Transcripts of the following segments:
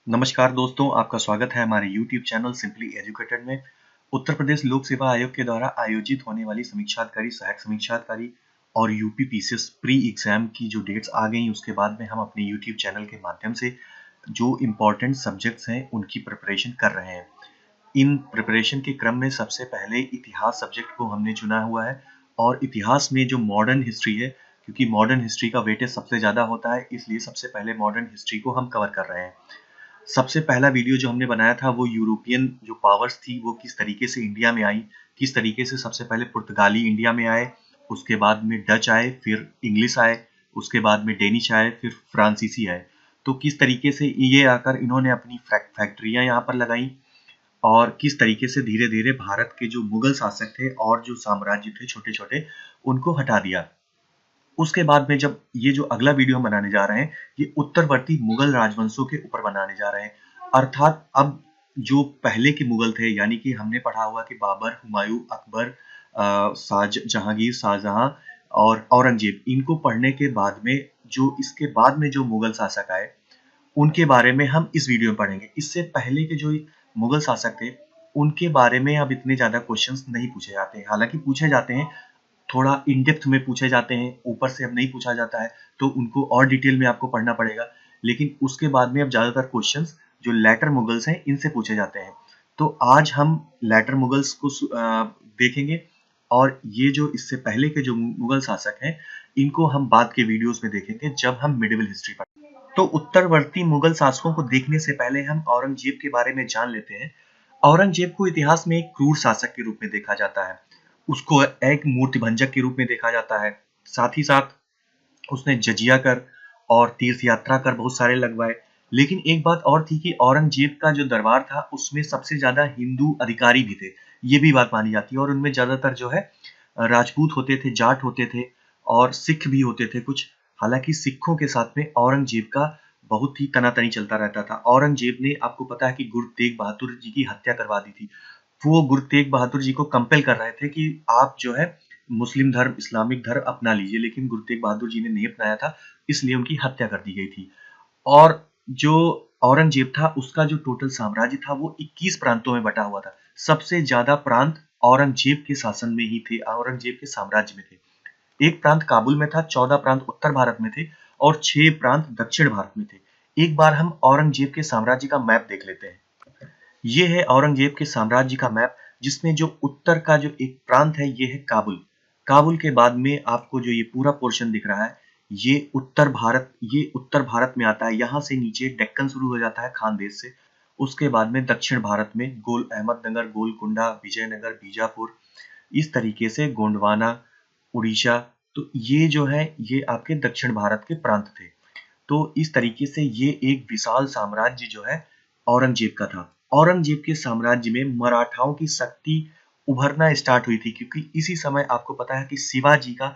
नमस्कार दोस्तों, आपका स्वागत है हमारे YouTube चैनल सिंपली एजुकेटेड में। उत्तर प्रदेश लोक सेवा आयोग के द्वारा आयोजित होने वाली समीक्षाधिकारी, सहायक समीक्षाधिकारी और यूपी पीसीएस प्री एग्जाम की जो डेट्स आ गई, उसके बाद में हम अपने YouTube चैनल के माध्यम से जो इम्पोर्टेंट सब्जेक्ट्स हैं उनकी प्रिपरेशन कर रहे हैं। इन प्रिपरेशन के क्रम में सबसे पहले इतिहास सब्जेक्ट को हमने चुना हुआ है और इतिहास में जो मॉडर्न हिस्ट्री है, क्योंकि मॉडर्न हिस्ट्री का वेटेज सबसे ज़्यादा होता है, इसलिए सबसे पहले मॉडर्न हिस्ट्री को हम कवर कर रहे हैं। सबसे पहला वीडियो जो हमने बनाया था वो यूरोपियन जो पावर्स थी वो किस तरीके से इंडिया में आई, किस तरीके से सबसे पहले पुर्तगाली इंडिया में आए, उसके बाद में डच आए, फिर इंग्लिश आए, उसके बाद में डेनिश आए, फिर फ्रांसीसी आए। तो किस तरीके से ये आकर इन्होंने अपनी फैक्ट्रियां यहाँ पर लगाई और किस तरीके से धीरे धीरे भारत के जो मुगल शासक थे और जो साम्राज्य थे छोटे छोटे, उनको हटा दिया। उसके बाद में जब ये जो अगला वीडियो हम बनाने जा रहे हैं, ये उत्तरवर्ती मुगल राजवंशों के ऊपर बनाने जा रहे हैं। अर्थात अब जो पहले के मुगल थे, यानी कि हमने पढ़ा हुआ कि बाबर, हुमायूं, अकबर, जहांगीर, शाहजहां और औरंगजेब, इनको पढ़ने के बाद में जो इसके बाद में जो मुगल शासक आए, उनके बारे में हम इस वीडियो में पढ़ेंगे। इससे पहले के जो मुगल शासक थे, उनके बारे में अब इतने ज्यादा क्वेश्चंस नहीं पूछे जाते हैं। हालांकि पूछे जाते हैं, थोड़ा इन डेप्थ में पूछे जाते हैं, ऊपर से अब नहीं पूछा जाता है, तो उनको और डिटेल में आपको पढ़ना पड़ेगा। लेकिन उसके बाद में अब ज़्यादातर क्वेश्चंस जो लेटर मुगल्स हैं, इनसे पूछे जाते हैं। तो आज हम लेटर मुगल्स को देखेंगे और ये जो इससे पहले के जो मुगल शासक हैं, इनको हम बाद के वीडियोस में देखेंगे जब हम मिडिवल हिस्ट्री पढ़ेंगे। तो उत्तरवर्ती मुगल शासकों को देखने से पहले हम औरंगजेब के बारे में जान लेते हैं। औरंगजेब को इतिहास में एक क्रूर शासक के रूप में देखा जाता है। उसको एक मूर्तिभंजक के रूप में देखा जाता है। साथ ही साथ उसने जजिया कर और तीर्थ यात्रा कर बहुत सारे लगवाए। लेकिन एक बात और थी कि औरंगजेब का जो दरबार था, उसमें सबसे ज्यादा हिंदू अधिकारी भी थे, ये भी बात मानी जाती है। और उनमें ज्यादातर जो है राजपूत होते थे, जाट होते थे और सिख भी होते थे कुछ। हालांकि सिखों के साथ में औरंगजेब का बहुत ही तनातनी चलता रहता था। औरंगजेब ने, आपको पता है कि गुरु तेग बहादुर जी की हत्या करवा दी थी। वो गुरु तेग बहादुर जी को कंपेल कर रहे थे कि आप जो है मुस्लिम धर्म, इस्लामिक धर्म अपना लीजिए, लेकिन गुरु तेग बहादुर जी ने नहीं अपनाया था, इसलिए उनकी हत्या कर दी गई थी। और जो औरंगजेब था, उसका जो टोटल साम्राज्य था वो 21 प्रांतों में बटा हुआ था। सबसे ज्यादा प्रांत औरंगजेब के शासन में ही थे, औरंगजेब के साम्राज्य में थे। एक प्रांत काबुल में था, 14 प्रांत उत्तर भारत में थे और 6 प्रांत दक्षिण भारत में थे। एक बार हम औरंगजेब के साम्राज्य का मैप देख लेते हैं। ये है औरंगजेब के साम्राज्य का मैप, जिसमें जो उत्तर का जो एक प्रांत है, ये है काबुल। काबुल के बाद में आपको जो ये पूरा पोर्शन दिख रहा है, ये उत्तर भारत में आता है। यहाँ से नीचे डेक्कन शुरू हो जाता है खानदेश से। उसके बाद में दक्षिण भारत में गोल अहमदनगर, गोलकुंडा, विजयनगर, बीजापुर, इस तरीके से गोंडवाना, उड़ीसा। तो ये जो है, ये आपके दक्षिण भारत के प्रांत थे। तो इस तरीके से ये एक विशाल साम्राज्य जो है औरंगजेब का था। औरंगजेब के साम्राज्य में मराठाओं की शक्ति उभरना स्टार्ट हुई थी, क्योंकि इसी समय आपको पता है कि शिवाजी का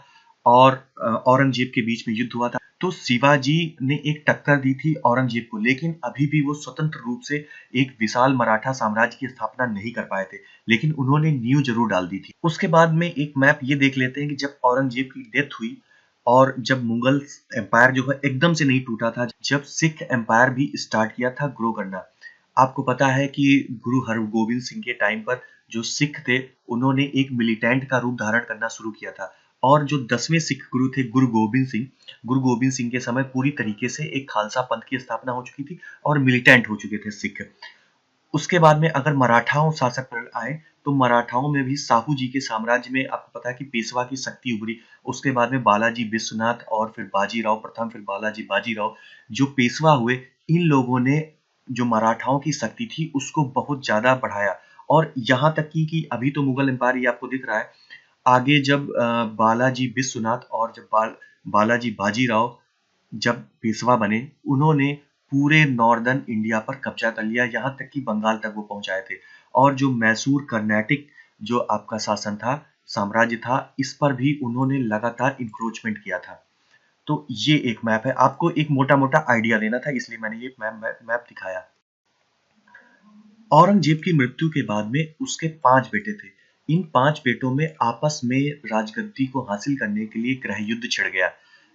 और औरंगजेब के बीच में युद्ध हुआ था। तो शिवाजी ने एक टक्कर दी थी औरंगजेब को, लेकिन अभी भी वो स्वतंत्र रूप से एक विशाल मराठा साम्राज्य की स्थापना नहीं कर पाए थे, लेकिन उन्होंने नींव जरूर डाल दी थी। उसके बाद में एक मैप ये देख लेते हैं कि जब औरंगजेब की डेथ हुई और जब मुगल एम्पायर जो है एकदम से नहीं टूटा था, जब सिख एम्पायर भी स्टार्ट किया था ग्रो करना। आपको पता है कि गुरु हरगोविंद सिंह के टाइम पर जो सिख थे, उन्होंने एक मिलिटेंट का रूप धारण करना शुरू किया था। और जो 10वें सिख गुरु थे गुरु गोबिंद सिंह के समय पूरी तरीके से एक खालसा पंथ की स्थापना हो चुकी थी और मिलिटेंट हो चुके थे सिख। उसके बाद में अगर मराठाओं शासक आए, तो मराठाओं में भी साहू जी के साम्राज्य में आपको पता है कि पेशवा की शक्ति उभरी। उसके बाद में बालाजी विश्वनाथ और फिर बाजीराव प्रथम, फिर बालाजी बाजीराव, जो पेशवा हुए, इन लोगों ने जो मराठाओं की शक्ति थी उसको बहुत ज्यादा बढ़ाया। और यहाँ तक कि अभी तो मुगल एम्पायर ये आपको दिख रहा है, आगे जब बालाजी विश्वनाथ और जब बालाजी बाजीराव जब पेशवा बने, उन्होंने पूरे नॉर्दर्न इंडिया पर कब्जा कर लिया, यहाँ तक कि बंगाल तक वो पहुंचाए थे। और जो मैसूर कर्नाटिक जो आपका शासन था, साम्राज्य था, इस पर भी उन्होंने लगातार इंक्रोचमेंट किया था। तो ये एक मैप है, आपको एक मोटा मोटा आइडिया देना था, इसलिए मैंने ये मैप दिखाया। औरंगजेब की मृत्यु के बाद में उसके 5 बेटे थे। इन 5 बेटों में आपस में राजगद्दी को हासिल करने के लिए गृह युद्ध छिड़ गया,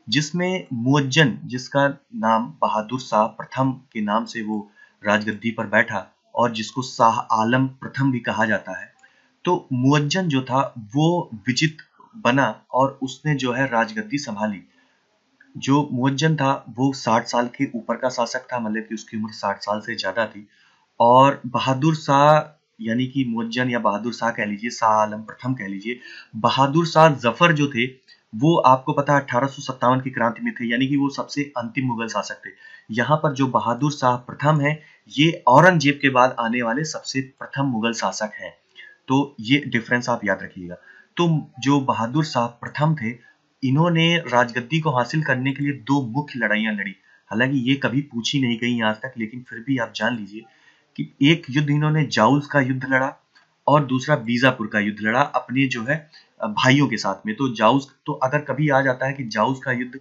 जिसमें मुअज्जन, जिसका नाम बहादुर शाह प्रथम के नाम से वो राजगद्दी पर बैठा और जिसको शाह आलम प्रथम भी कहा जाता है, तो मुअज्जन जो था वो विजित बना और उसने जो है राजगद्दी संभाली। जो मुअज्जन था वो 60 साल के ऊपर का शासक था, मतलब कि उसकी उम्र 60 साल से ज्यादा थी। और बहादुर शाह यानी कि मुअज्जन या बहादुर शाह कह लीजिए, शाह आलम प्रथम कह लीजिए, बहादुर शाह जफर जो थे वो आपको पता है 1857 की क्रांति में थे, यानी कि वो सबसे अंतिम मुगल शासक थे। यहाँ पर जो बहादुर शाह प्रथम है, ये औरंगजेब के बाद आने वाले सबसे प्रथम मुगल शासक हैं। तो ये डिफरेंस आप याद रखिएगा। तो जो बहादुर शाह प्रथम थे, इन्होंने राजगद्दी को हासिल करने के लिए दो मुख्य लड़ाइयां लड़ी। हालांकि ये कभी पूछी नहीं गई आज तक, लेकिन फिर भी आप जान लीजिए कि एक युद्ध इन्होंने जाउज का युद्ध लड़ा और दूसरा बीजापुर का युद्ध लड़ा अपने जो है भाइयों के साथ में। तो जाउज, तो अगर कभी आ जाता है कि जाउज का युद्ध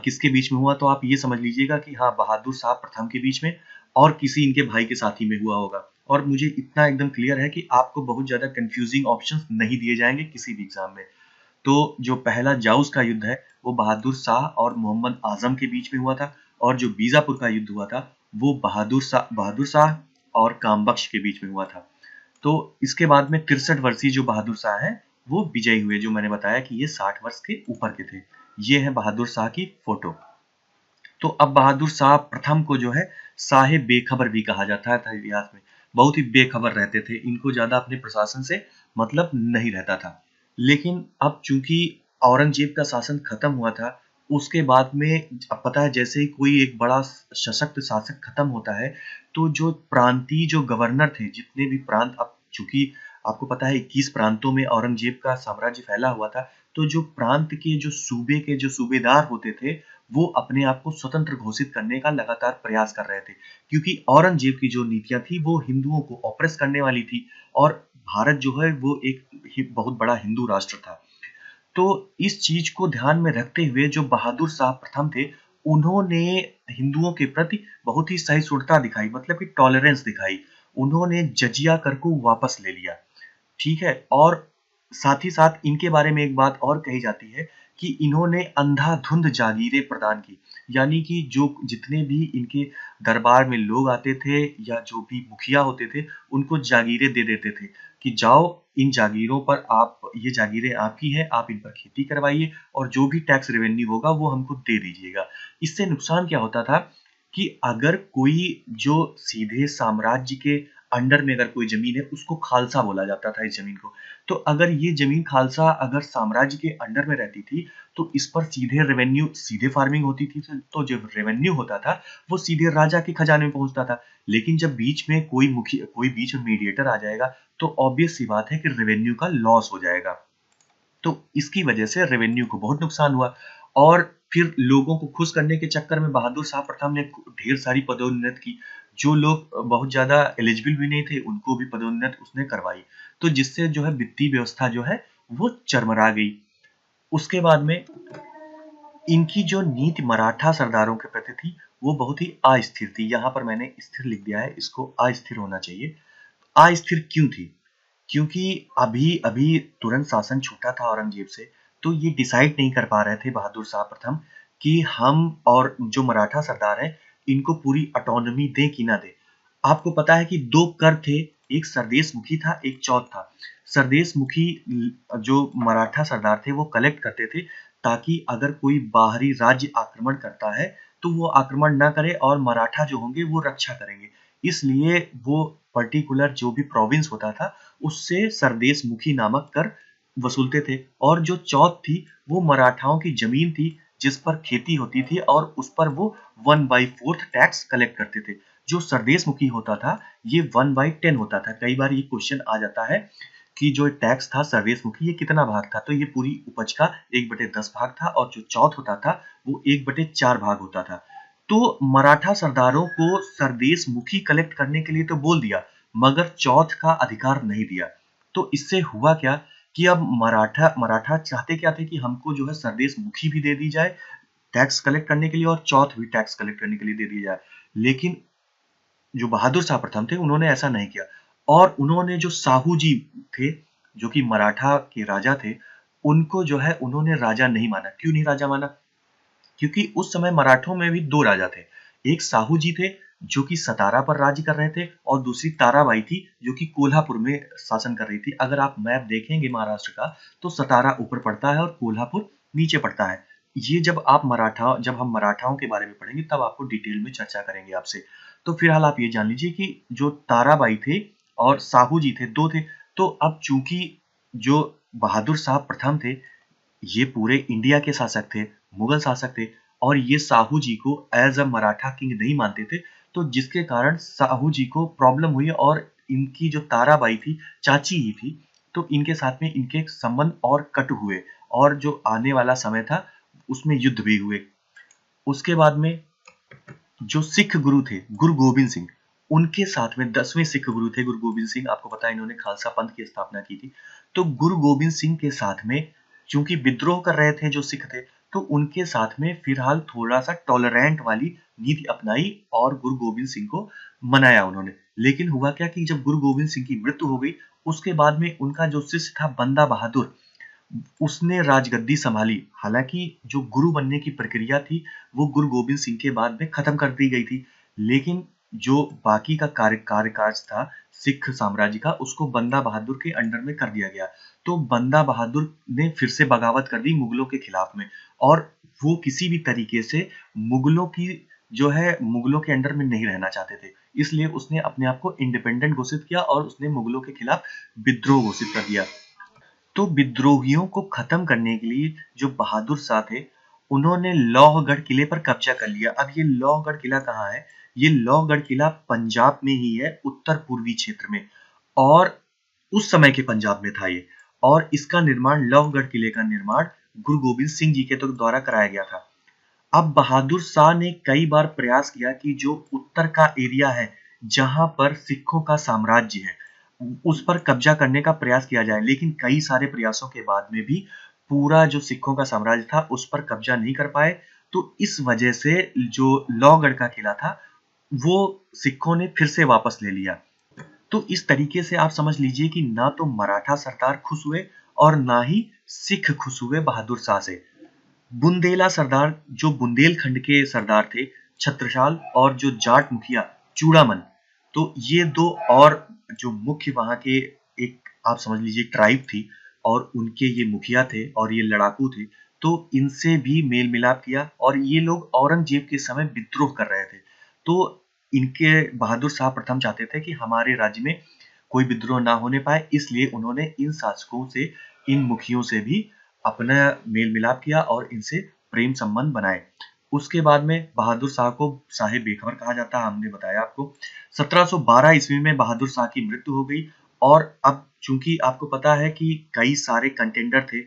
किसके बीच में हुआ, तो आप ये समझ लीजिएगा कि हाँ, बहादुर शाह प्रथम के बीच में और किसी इनके भाई के साथ ही में हुआ होगा। और मुझे इतना एकदम क्लियर है कि आपको बहुत ज्यादा कंफ्यूजिंग ऑप्शंस नहीं दिए जाएंगे किसी भी एग्जाम में। तो जो पहला जाउस का युद्ध है वो बहादुर शाह और मोहम्मद आजम के बीच में हुआ था, और जो बीजापुर का युद्ध हुआ था वो बहादुर शाह और कामबख्श के बीच में हुआ था। तो इसके बाद में 63 वर्षीय जो बहादुर शाह हैं वो विजयी हुए, जो मैंने बताया कि ये 60 वर्ष के ऊपर के थे। ये है बहादुर शाह की फोटो। तो अब बहादुर शाह प्रथम को जो है साहे बेखबर भी कहा जाता था इतिहास में। बहुत ही बेखबर रहते थे, इनको ज्यादा अपने प्रशासन से मतलब नहीं रहता था। लेकिन अब चूंकि औरंगजेब का शासन खत्म हुआ था, उसके बाद में अब पता है जैसे ही कोई एक बड़ा सशक्त शासक खत्म होता है, तो जो प्रांतीय जो गवर्नर थे, जितने भी प्रांत, अब चूंकि आपको पता है 21 प्रांतों में औरंगजेब का साम्राज्य फैला हुआ था, तो जो प्रांत के जो सूबे के जो सूबेदार होते थे वो अपने आप को स्वतंत्र घोषित करने का लगातार प्रयास कर रहे थे, क्योंकि औरंगजेब की जो नीतियां थी वो हिंदुओं को ऑप्रेस करने वाली थी। और भारत जो है वो एक बहुत बड़ा हिंदू राष्ट्र था। तो इस चीज को ध्यान में रखते हुए जो बहादुर शाह प्रथम थे, उन्होंने हिंदुओं के प्रति बहुत ही सहिष्णुता दिखाई, मतलब कि टॉलरेंस दिखाई। उन्होंने जजिया कर को वापस ले लिया, ठीक है। और साथ ही साथ इनके बारे में एक बात और कही जाती है कि इन्होंने अंधाधुंध जागीरें प्रदान की, यानी कि जो जितने भी इनके दरबार में लोग आते थे या जो भी मुखिया होते थे, उनको जागीरें दे देते थे कि जाओ, इन जागीरों पर आप, ये जागीरें आपकी हैं, आप इन पर खेती करवाइए और जो भी टैक्स रेवेन्यू होगा वो हमको दे दीजिएगा। इससे नुकसान क्या होता था कि अगर कोई जो सीधे साम्राज्य के अंडर में अगर कोई जमीन है, उसको खालसा बोला जाता था इस जमीन को। तो अगर ये जमीन खालसा अगर साम्राज्य के अंडर में रहती थी, तो इस पर सीधे रेवेन्यू, सीधे फार्मिंग होती थी, तो जो रेवेन्यू होता था वो सीधे राजा के खजाने में पहुंचता था। लेकिन जब बीच में कोई मुखिया, कोई बीच में मीडिएटर आ जाएगा, तो ऑब्वियस सी बात है कि रेवेन्यू का लॉस हो जाएगा। तो इसकी वजह से रेवेन्यू को बहुत नुकसान हुआ। और फिर लोगों को खुश करने के चक्कर में बहादुर शाह प्रथम ने ढेर सारी पदोन्नति की। जो लोग बहुत ज्यादा एलिजिबल भी नहीं थे, उनको भी पदोन्नति उसने करवाई। तो जिससे जो है वित्तीय व्यवस्था जो है वो चरमरा गई। उसके बाद में इनकी जो नीति मराठा सरदारों के प्रति थी वो बहुत ही अस्थिर थी। यहाँ पर मैंने स्थिर लिख दिया है, इसको अस्थिर होना चाहिए। अस्थिर क्यों थी? क्योंकि अभी अभी तुरंत शासन छूटा था औरंगजेब से, तो ये डिसाइड नहीं कर पा रहे थे बहादुर शाह प्रथम कि हम और जो मराठा सरदार हैं इनको पूरी ऑटोनॉमी दें कि ना दें। आपको पता है कि दो कर थे, एक सरदेश मुखी था, एक चौथ था। सरदेश मुखी जो मराठा सरदार थे वो कलेक्ट करते थे, ताकि अगर कोई बाहरी राज्य आक्रमण करता है तो वो आक्रमण ना करे और मराठा जो होंगे वो रक्षा करेंगे। इसलिए वो पर्टिकुलर जो भी प्रोविंस होता था उससे सरदेश मुखी नामक कर वसूलते थे। और जो चौथ थी वो मराठाओं की जमीन थी जिस पर खेती होती थी, और उस पर वो 1/4 टैक्स कलेक्ट करते थे। जो सरदेश मुखी होता था ये 1/10 होता था। कई बार ये क्वेश्चन आ जाता है कि जो टैक्स था सरदेश मुखी ये कितना भाग था, तो ये पूरी उपज का 1/10 भाग था, और जो चौथ होता था वो 1/4 भाग होता था। तो मराठा सरदारों को सरदेश मुखी कलेक्ट करने के लिए तो बोल दिया, मगर चौथ का अधिकार नहीं दिया। तो इससे हुआ क्या कि अब मराठा मराठा चाहते क्या थे कि हमको जो है सरदेश मुखी भी दे दी जाए टैक्स कलेक्ट करने के लिए, और चौथ भी टैक्स कलेक्ट करने के लिए दे दी जाए। लेकिन जो बहादुर शाह प्रथम थे उन्होंने ऐसा नहीं किया। और उन्होंने जो साहू जी थे, जो कि मराठा के राजा थे, उनको जो है उन्होंने राजा नहीं माना। क्यों नहीं राजा माना? क्योंकि उस समय मराठों में भी दो राजा थे। एक साहू जी थे जो कि सतारा पर राज्य कर रहे थे, और दूसरी ताराबाई थी जो कि कोल्हापुर में शासन कर रही थी। अगर आप मैप देखेंगे महाराष्ट्र का, तो सतारा ऊपर पड़ता है और कोल्हापुर नीचे पड़ता है। ये जब हम मराठाओं के बारे में पढ़ेंगे तब आपको डिटेल में चर्चा करेंगे आपसे। तो फिलहाल आप ये जान लीजिए कि जो ताराबाई थे और साहू जी थे, दो थे। तो अब चूंकि जो बहादुर शाह प्रथम थे, ये पूरे इंडिया के शासक थे, मुगल शासक थे, और ये साहू जी को एज अ मराठा किंग नहीं मानते थे। तो जिसके कारण साहू जी को प्रॉब्लम हुई, और इनकी जो ताराबाई थी, चाची ही थी, तो इनके साथ में इनके संबंध और कटु हुए, और जो आने वाला समय था उसमें युद्ध भी हुए। उसके बाद में जो सिख गुरु थे, गुरु गोबिंद सिंह, उनके साथ में 10वें सिख गुरु थे गुरु गोबिंद सिंह। आपको पता है इन्होंने खालसा पंथ की स्थापना की थी। तो गुरु गोबिंद सिंह के साथ में चूंकि विद्रोह कर रहे थे जो सिख थे, तो उनके साथ में फिलहाल थोड़ा सा टॉलरेंट वाली नीति अपनाई और गुरु गोबिंद सिंह को मनाया उन्होंने। लेकिन हुआ क्या कि जब गुरु गोबिंद सिंह की मृत्यु हो गई, उसके बाद में उनका जो शिष्य था बंदा बहादुर, उसने राजगद्दी संभाली। हालांकि जो गुरु बनने की प्रक्रिया थी वो गुरु गोबिंद सिंह के बाद में खत्म कर दी गई थी, लेकिन जो बाकी का कार्यकाज था सिख साम्राज्य का, उसको बंदा बहादुर के अंडर में कर दिया गया। तो बंदा बहादुर ने फिर से बगावत कर दी मुगलों के खिलाफ में, और वो किसी भी तरीके से मुगलों की जो है मुगलों के अंडर में नहीं रहना चाहते थे। इसलिए उसने अपने आप को इंडिपेंडेंट घोषित किया और उसने मुगलों के खिलाफ विद्रोह घोषित कर दिया। तो विद्रोहियों को खत्म करने के लिए जो बहादुर शाह थे, उन्होंने लौहगढ़ किले पर कब्जा कर लिया। अब ये लौहगढ़ किला कहाँ है? ये लौहगढ़ किला पंजाब में ही है, उत्तर पूर्वी क्षेत्र में, और उस समय के पंजाब में था ये। और इसका निर्माण, लौहगढ़ किले का निर्माण गुरु गोबिंद सिंह जी के तो द्वारा कराया गया था। अब बहादुर शाह ने कई बार प्रयास किया कि जो उत्तर का एरिया है, जहां पर सिखों का साम्राज्य है, उस पर कब्जा करने का प्रयास किया जाए, लेकिन कई सारे प्रयासों के बाद में भी पूरा जो सिखों का साम्राज्य था उस पर कब्जा नहीं कर पाए। तो इस वजह से जो लौहगढ़ का किला था वो सिखों ने फिर से वापस ले लिया। तो इस तरीके से आप समझ लीजिए कि ना तो मराठा सरदार खुश हुए और ना ही सिख खुश हुए बहादुर शाह से। बुंदेला सरदार, जो बुंदेलखंड के सरदार थे, छत्रसाल, और जो जाट मुखिया चूड़ामन, तो ये दो और जो मुख्य वहां के एक आप समझ लीजिए ट्राइब थी, और उनके ये मुखिया थे और ये लड़ाकू थे। तो इनसे भी मेल मिलाप किया, और ये लोग औरंगजेब के समय विद्रोह कर रहे थे। तो इनके बहादुर शाह प्रथम चाहते थे कि हमारे राज्य में कोई विद्रोह ना होने पाए, इसलिए उन्होंने इन शासकों से, इन मुखियों से भी अपना मेल मिलाप किया और इनसे प्रेम संबंध बनाए। उसके बाद में बहादुर शाह को साहिब बेखबर कहा जाता है, हमने बताया आपको। 1712 ईस्वी में बहादुर शाह की मृत्यु हो गई, और अब चूंकि आपको पता है कि कई सारे कंटेंडर थे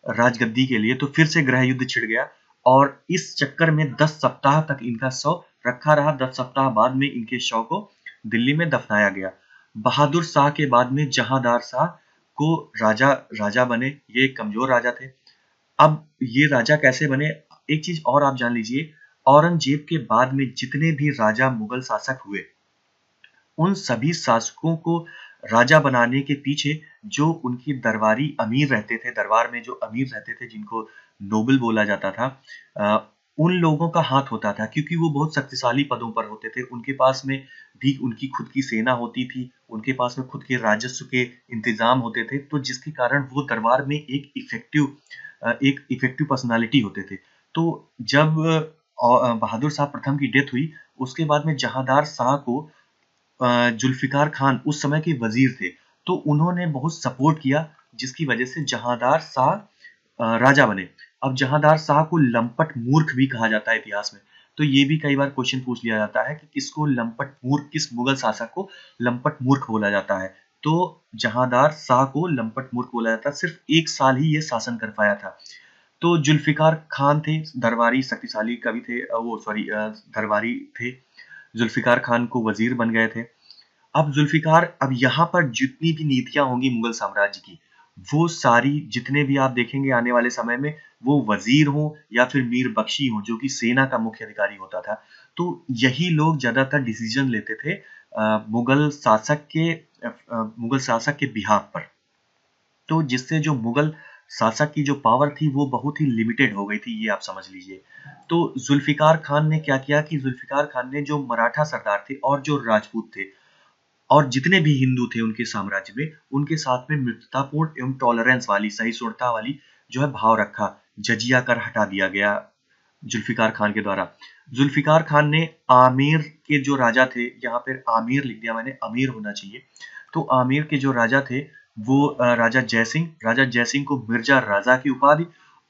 राजगद्दी के लिए, तो फिर से गृह युद्ध छिड़ गया, और इस चक्कर में 10 सप्ताह तक इनका शव रखा रहा। 10 सप्ताह बाद में इनके शव को दिल्ली में दफनाया गया। बहादुर शाह के बाद में जहांदार शाह को राजा राजा बने। ये एक कमजोर राजा थे। अब ये राजा कैसे बने, एक चीज और आप जान लीजिए, औरंगजेब के बाद में जितने भी राजा मुगल शासक हुए, उन सभी शासकों को राजा बनाने के पीछे जो उनकी दरबारी अमीर रहते थे, दरबार में जो अमीर रहते थे जिनको नोबल बोला जाता था, उन लोगों का हाथ होता था, क्योंकि वो बहुत शक्तिशाली पदों पर होते थे। उनके पास में भी उनकी खुद की सेना होती थी, उनके पास में खुद के राजस्व के इंतजाम होते थे, तो जिसके कारण वो दरबार में एक इफेक्टिव पर्सनालिटी होते थे। तो जब बहादुर शाह प्रथम की डेथ हुई, उसके बाद में जहांदार शाह को जुल्फिकार खान उस समय के वजीर थे, तो उन्होंने बहुत सपोर्ट किया, जिसकी वजह से जहांदार शाह राजा बने। अब जहांदार शाह को लंपट मूर्ख भी कहा जाता है इतिहास में। तो ये भी कई बार क्वेश्चन पूछ लिया जाता है कि किसको लंपट मूर्ख, किस मुगल शासक को लंपट मूर्ख बोला जाता है। तो जहांदार शाह को लंपट मूर्ख बोला जाता है, सिर्फ 1 साल ही ये शासन कर पाया था। तो जुल्फिकार खान थे, दरबारी शक्तिशाली कवि थे, दरबारी थे। जुल्फिकार खान को वजीर बन गए थे। अब यहाँ पर जितनी भी नीतियां होंगी मुगल साम्राज्य की, वो सारी जितने भी आप देखेंगे आने वाले समय में, वो वजीर हो या फिर मीर बख्शी हो जो कि सेना का मुख्य अधिकारी होता था, तो यही लोग ज्यादातर डिसीजन लेते थे मुगल शासक के बिहाफ पर। तो जिससे जो मुगल शासक की जो पावर थी वो बहुत ही लिमिटेड हो गई थी, ये आप समझ लीजिए। तो जुल्फिकार खान ने क्या किया कि जुल्फिकार खान ने जो मराठा सरदार थे और जो राजपूत थे और जितने भी हिंदू थे उनके साम्राज्य में, उनके साथ में मित्रतापूर्ण एवं टॉलरेंस वाली, सहिष्णुता वाली जो है भाव रखा। जजिया कर हटा दिया गया जुल्फिकार खान के द्वारा। जुल्फिकार खान ने आमेर के जो राजा थे, यहाँ पे आमेर लिख दिया मैंने, अमीर होना चाहिए। तो आमेर के जो राजा थे वो राजा जयसिंह को मिर्जा राजा की उपाधि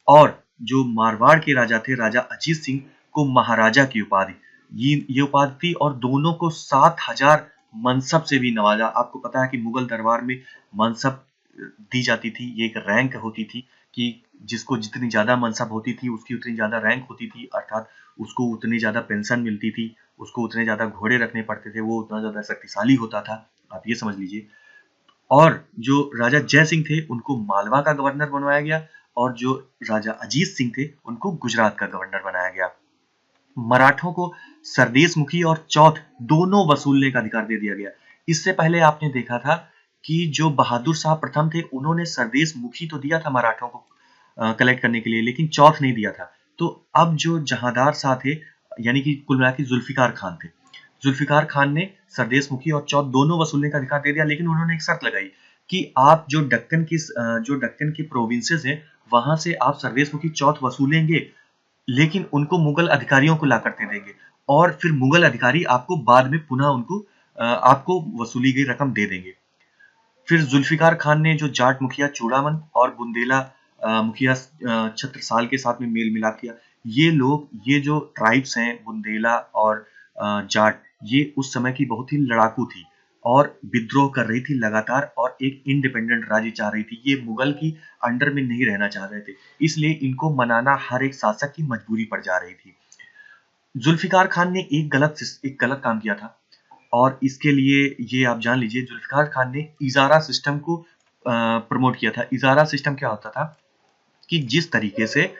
और जो मारवाड़ के राजा थे राजा अजीत सिंह को महाराजा की उपाधि, ये उपाधि थी। और दोनों को 7,000 मनसब से भी नवाजा। आपको पता है कि मुगल दरबार में मनसब दी जाती थी, ये एक रैंक होती थी कि जिसको जितनी ज्यादा मनसब होती थी उसकी उतनी ज्यादा रैंक होती थी, अर्थात उसको उतनी ज्यादा पेंशन मिलती थी, उसको उतने ज्यादा घोड़े रखने पड़ते थे, वो उतना ज्यादा शक्तिशाली होता था, आप ये समझ लीजिए। और जो राजा जय सिंह थे उनको मालवा का गवर्नर बनवाया गया और जो राजा अजीत सिंह थे उनको गुजरात का गवर्नर बनाया गया। मराठों को सरदेश मुखी और चौथ दोनों वसूलने का अधिकार दे दिया गया। इससे पहले आपने देखा था कि जो बहादुर शाह प्रथम थे उन्होंने सरदेश मुखी तो दिया था मराठों को कलेक्ट करने के लिए, लेकिन चौथ नहीं दिया था। तो अब जो जहांदार शाह थे, यानी कि कुल मिला के जुल्फिकार खान थे, जुल्फिकार खान ने सरदेश मुखी और चौथ दोनों वसूलने का अधिकार दे दिया, लेकिन उन्होंने एक शर्त लगाई कि आप जो दक्कन की प्रोविंसेस हैं वहां से आप सरदेश मुखी चौथ वसूलेंगे, लेकिन उनको मुगल अधिकारियों को ला करके देंगे और फिर मुगल अधिकारी आपको बाद में पुनः उनको आपको वसूली गई रकम दे देंगे। फिर जुल्फिकार खान ने जो जाट मुखिया चूड़ामन और बुंदेला मुखिया छत्रसाल के साथ में मेल मिलाप किया। ये जो ट्राइब्स हैं बुंदेला और जाट, ये उस समय की बहुत ही लड़ाकू थी और विद्रोह कर रही थी लगातार और एक इंडिपेंडेंट राज्य चाह रही थी। ये मुगल की अंडर में नहीं रहना चाह रहे थे, इसलिए इनको मनाना हर एक शासक की मजबूरी पड़ जा रही थी। जुल्फिकार खान ने एक गलत काम किया था और इसके लिए ये आप जान लीजिए, जुल्फिकार खान ने इजारा सिस्टम को प्रमोट किया था। इजारा सिस्टम क्या होता था कि जिस तरीके से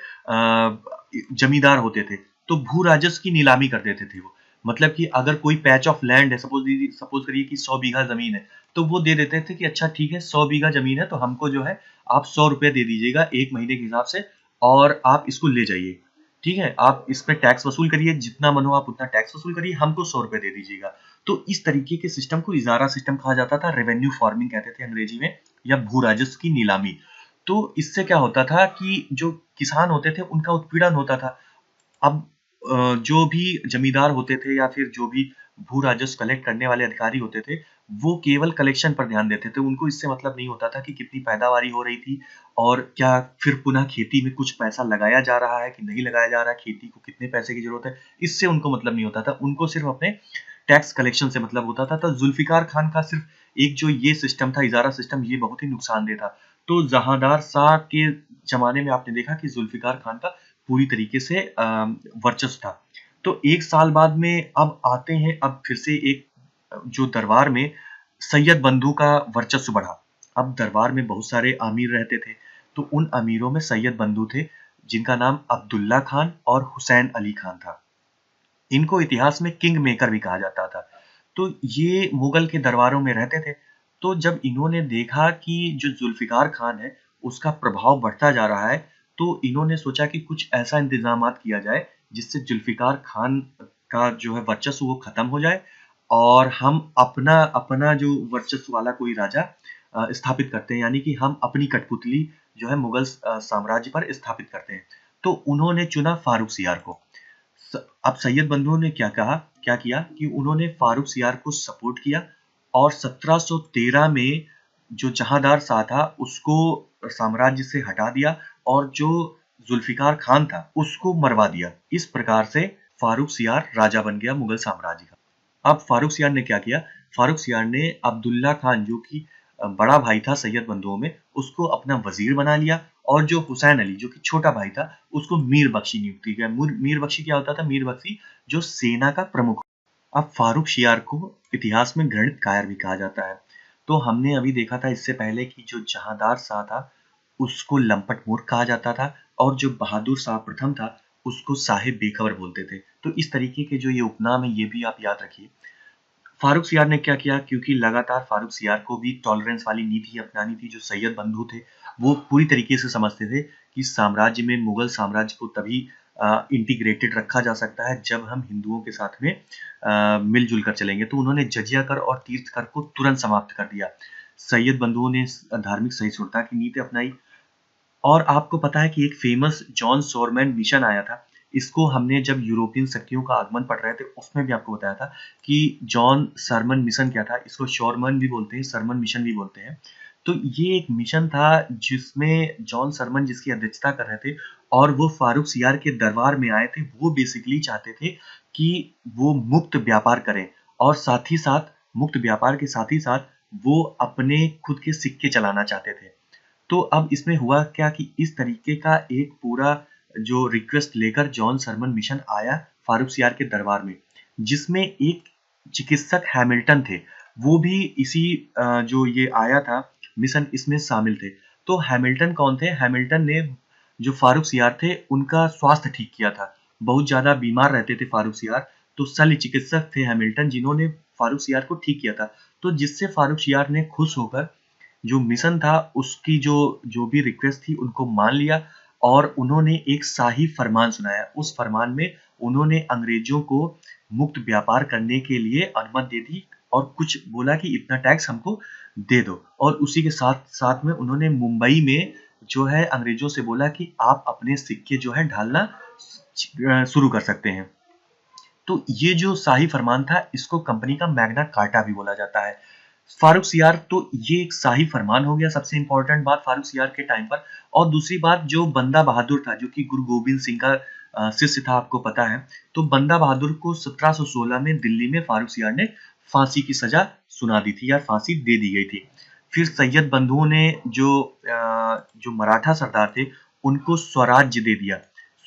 जमींदार होते थे तो भू राजस्व की नीलामी कर देते थे वो। मतलब कि अगर कोई पैच ऑफ लैंड है, सपोज करिए कि 100 बीघा जमीन है, तो वो दे देते थे कि अच्छा ठीक है 100 बीघा जमीन है तो हमको जो है आप 100 रुपए दे दीजिएगा एक महीने के हिसाब से और आप इसको ले जाइए। ठीक है, आप इस पे टैक्स वसूल करिए, जितना मन हो आप उतना टैक्स वसूल करिए, हमको 100 रुपए दे दीजिएगा। तो इस तरीके के सिस्टम को इजारा सिस्टम कहा जाता था, रेवेन्यू फार्मिंग कहते थे अंग्रेजी में, या भू राजस्व की नीलामी। तो इससे क्या होता था कि जो किसान होते थे उनका उत्पीड़न होता था। अब जो भी जमींदार होते थे या फिर जो भी भू राजस्व कलेक्ट करने वाले अधिकारी होते थे, वो केवल कलेक्शन पर ध्यान देते थे। उनको इससे मतलब नहीं होता था कि कितनी पैदावारी हो रही थी और क्या फिर पुनः खेती में कुछ पैसा लगाया जा रहा है कि नहीं लगाया जा रहा है, खेती को कितने पैसे की जरूरत है, इससे उनको मतलब नहीं होता था। उनको सिर्फ अपने टैक्स कलेक्शन से मतलब होता था। तो जुल्फिकार खान का सिर्फ एक जो ये सिस्टम था, इजारा सिस्टम, ये बहुत ही नुकसानदेह था। तो जहांदार शाह के जमाने में आपने देखा कि जुल्फिकार खान का पूरी तरीके से वर्चस्व था। तो एक साल बाद में अब आते हैं, अब फिर से एक जो दरबार में सैयद बंधु का वर्चस्व बढ़ा। अब दरबार में बहुत सारे अमीर रहते थे, तो उन अमीरों में सैयद बंधु थे जिनका नाम अब्दुल्ला खान और हुसैन अली खान था। इनको इतिहास में किंग मेकर भी कहा जाता था। तो ये मुगल के दरबारों में रहते थे। तो जब इन्होंने देखा कि जो जुल्फिकार खान है उसका प्रभाव बढ़ता जा रहा है, तो इन्होंने सोचा कि कुछ ऐसा इंतजामात किया जाए जिससे जुल्फिकार खान का जो है वर्चस्व वो खत्म हो जाए और हम अपना अपना जो वर्चस्व वाला कोई राजा स्थापित करते हैं, यानी कि हम अपनी कठपुतली जो है मुगल साम्राज्य पर स्थापित करते हैं। तो उन्होंने चुना फारूक सियार को। अब सैयद बंधुओं ने क्या किया कि उन्होंने फारूक सियार को सपोर्ट किया और 1713 में जो जहांदार शाह था उसको साम्राज्य से हटा दिया और जो जुल्फिकार खान था उसको मरवा दिया। इस प्रकार से फारूक सियार राजा बन गया मुगल साम्राज्य का। अब फारूक सियार ने क्या किया? फारूक सियार ने अब्दुल्ला खान जो कि बड़ा भाई था सैयद बंधुओं में, उसको अपना वजीर बना लिया और जो हुसैन अली जो कि छोटा भाई था उसको मीर बख्शी नियुक्ति किया। मीर बख्शी क्या होता था? मीर बख्शी जो सेना का प्रमुख। अब फारूक सियार को इतिहास में घृणित कायर भी कहा जाता है। तो हमने अभी देखा था इससे पहले कि जो जहांदार शाह था उसको लंपट मूर्ख कहा जाता था और जो बहादुर शाह प्रथम था उसको साहिब बेखबर बोलते थे। तो इस तरीके के जो ये उपनाम है ये भी आप याद रखिए। फारूक सियार ने क्या किया, क्योंकि लगातार फारूक सियार को भी टॉलरेंस वाली नीति अपनानी थी जो सैयद बंधु थे, वो पूरी तरीके से समझते थे कि साम्राज्य में मुगल साम्राज्य को तभी इंटीग्रेटेड रखा जा सकता है जब हम हिंदुओं के साथ में मिलजुल कर चलेंगे। तो उन्होंने जजिया कर और तीर्थ कर को तुरंत समाप्त कर दिया। सैयद बंधुओं ने धार्मिक सहिष्णुता की नीति अपनाई। और आपको पता है कि एक फेमस जॉन सोरमैन मिशन आया था। इसको हमने जब यूरोपियन शक्तियों का आगमन पढ़ रहे थे उसमें भी आपको बताया था कि जॉन सरमन मिशन क्या था। इसको शोरमन भी बोलते हैं, सरमन मिशन भी बोलते हैं। तो ये एक मिशन था जिसमें जॉन सरमन जिसकी अध्यक्षता कर रहे थे और वो फारूक सियार के दरबार में आए थे। वो बेसिकली चाहते थे कि वो मुक्त व्यापार करें और साथ ही साथ मुक्त व्यापार के साथ ही साथ वो अपने खुद के सिक्के चलाना चाहते थे। तो अब इसमें हुआ क्या कि इस तरीके का एक पूरा जो रिक्वेस्ट लेकर जॉन सरमन मिशन आया फारूक सियार के दरबार में, जिसमें एक चिकित्सक हैमिल्टन थे। वो भी इसी जो ये आया था मिशन इसमें शामिल थे। तो हैमिल्टन कौन थे? हैमिल्टन ने जो फारूक सियार थे उनका स्वास्थ्य ठीक किया था। बहुत ज्यादा बीमार रहते थे फारूक सियार, तो शल्य चिकित्सक थे हैमिल्टन जिन्होंने फारूक सियार को ठीक किया था। तो जिससे फारूक सियार ने खुश होकर जो मिशन था उसकी जो भी रिक्वेस्ट थी उनको मान लिया और उन्होंने एक शाही फरमान सुनाया। उस फरमान में उन्होंने अंग्रेजों को मुक्त व्यापार करने के लिए अनुमति दे दी और कुछ बोला कि इतना टैक्स हमको दे दो। और उसी के साथ साथ में उन्होंने मुंबई में जो है अंग्रेजों से बोला कि आप अपने सिक्के जो है ढालना शुरू कर सकते हैं। तो ये जो शाही फरमान था इसको कंपनी का मैग्ना कार्टा भी बोला जाता है। फारूक सियार, तो ये एक शाही फरमान हो गया सबसे इंपॉर्टेंट बात फारूक सियार के टाइम पर। और दूसरी बात जो बंदा बहादुर था जो कि गुरु गोविंद सिंह का शिष्य था, आपको पता है। तो बंदा बहादुर को 1716 में दिल्ली में फारूक सियार ने फांसी की सजा सुना दी थी या फांसी दे दी गई थी। फिर सैयद बंधुओं ने जो मराठा सरदार थे उनको स्वराज्य दे दिया।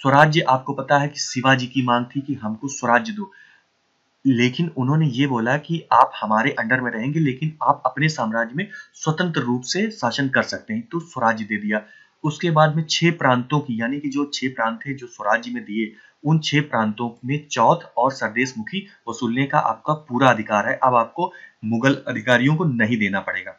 स्वराज्य आपको पता है कि शिवाजी की मांग थी कि हमको स्वराज्य दो, लेकिन उन्होंने ये बोला कि आप हमारे अंडर में रहेंगे लेकिन आप अपने साम्राज्य में स्वतंत्र रूप से शासन कर सकते हैं। तो स्वराज्य दे दिया। उसके बाद में 6 प्रांतों की यानी कि जो 6 प्रांत थे जो स्वराज्य में दिए, उन 6 प्रांतों में चौथ और सरदेश मुखी वसूलने का आपका पूरा अधिकार है। अब आपको मुगल अधिकारियों को नहीं देना पड़ेगा।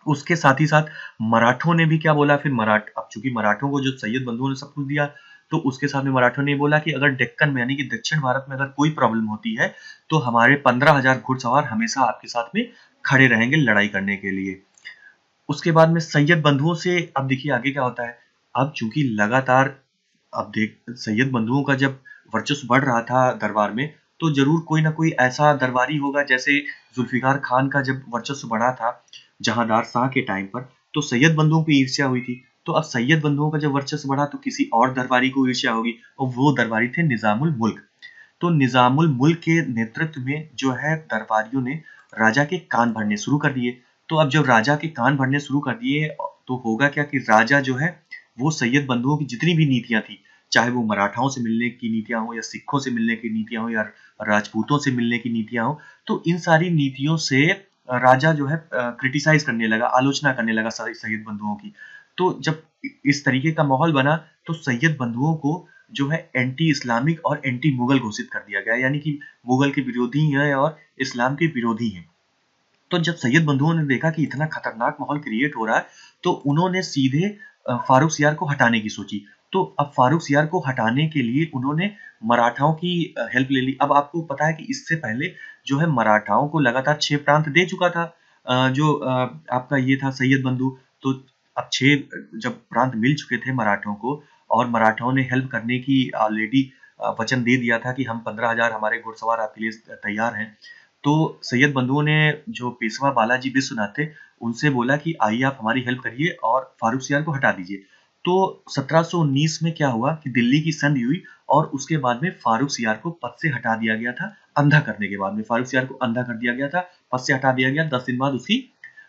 उसके साथ ही साथ मराठों ने भी क्या बोला फिर अब चूंकि मराठों को जो सैयद बंधुओं ने सब कुछ दिया, तो उसके साथ में मराठों ने बोला कि अगर डेक्कन में यानी कि दक्षिण भारत में अगर कोई प्रॉब्लम होती है तो हमारे 15,000 घुड़सवार हमेशा आपके साथ में खड़े रहेंगे लड़ाई करने के लिए। उसके बाद में सैयद बंधुओं से अब देखिए आगे क्या होता है। अब चूंकि लगातार अब देख सैयद बंधुओं का जब वर्चस्व बढ़ रहा था दरबार में, तो जरूर कोई ना कोई ऐसा दरबारी होगा। जैसे जुल्फिकार खान का जब वर्चस्व बढ़ा था जहांदार शाह के टाइम पर, तो सैयद बंधुओं को ईर्ष्या हुई थी। तो अब सैयद बंधुओं का जब वर्चस्व बढ़ा तो किसी और दरबारी को ईर्ष्या होगी और वो दरबारी थे निजामुल मुल्क। तो निजामुल मुल्क के नेतृत्व में जो है दरबारियों ने राजा के कान भरने शुरू कर दिए। तो अब जब राजा के कान भरने शुरू कर दिए तो होगा क्या कि राजा जो है वो सैयद बंधुओं की जितनी भी नीतियां थी, चाहे वो मराठाओं से मिलने की नीतियां हो या सिखों से मिलने की नीतियां हो या राजपूतों से मिलने की नीतियां हो, तो इन सारी नीतियों से राजा जो है क्रिटिसाइज करने लगा, आलोचना करने लगा सैयद बंधुओं की। तो जब इस तरीके का माहौल बना तो सैयद बंधुओं को जो है एंटी इस्लामिक और एंटी मुगल घोषित कर दिया गया, यानी कि मुगल के विरोधी हैं और इस्लाम के विरोधी हैं। तो जब सैयद बंधुओं ने देखा कि इतना खतरनाक माहौल क्रिएट हो रहा है, तो उन्होंने सीधे फारूक सियार को हटाने की सोची। तो अब फारूक सियार को हटाने के लिए उन्होंने मराठाओं की हेल्प ले ली। अब आपको पता है कि इससे पहले जो है मराठाओं को लगातार 6 प्रांत दे चुका था आपका ये था सैयद बंधु। तो अब 6 जब प्रांत मिल चुके थे मराठों को और मराठाओं ने हेल्प करने की ऑलरेडी वचन दे दिया था कि हम 15,000 हमारे घुड़सवार आपके लिए तैयार हैं। तो सैयद बंधुओं ने जो पेशवा बालाजी विश्वनाथ थे उनसे बोला कि आइए आप हमारी हेल्प करिए और फारूक सियार को हटा दीजिए। तो 1719 में क्या हुआ कि दिल्ली की संधि हुई और उसके बाद में फारूक सियार को पद से हटा दिया गया था। अंधा करने के बाद में फारूक सियार को अंधा कर दिया गया था, पद से हटा दिया गया। 10 दिन बाद उसकी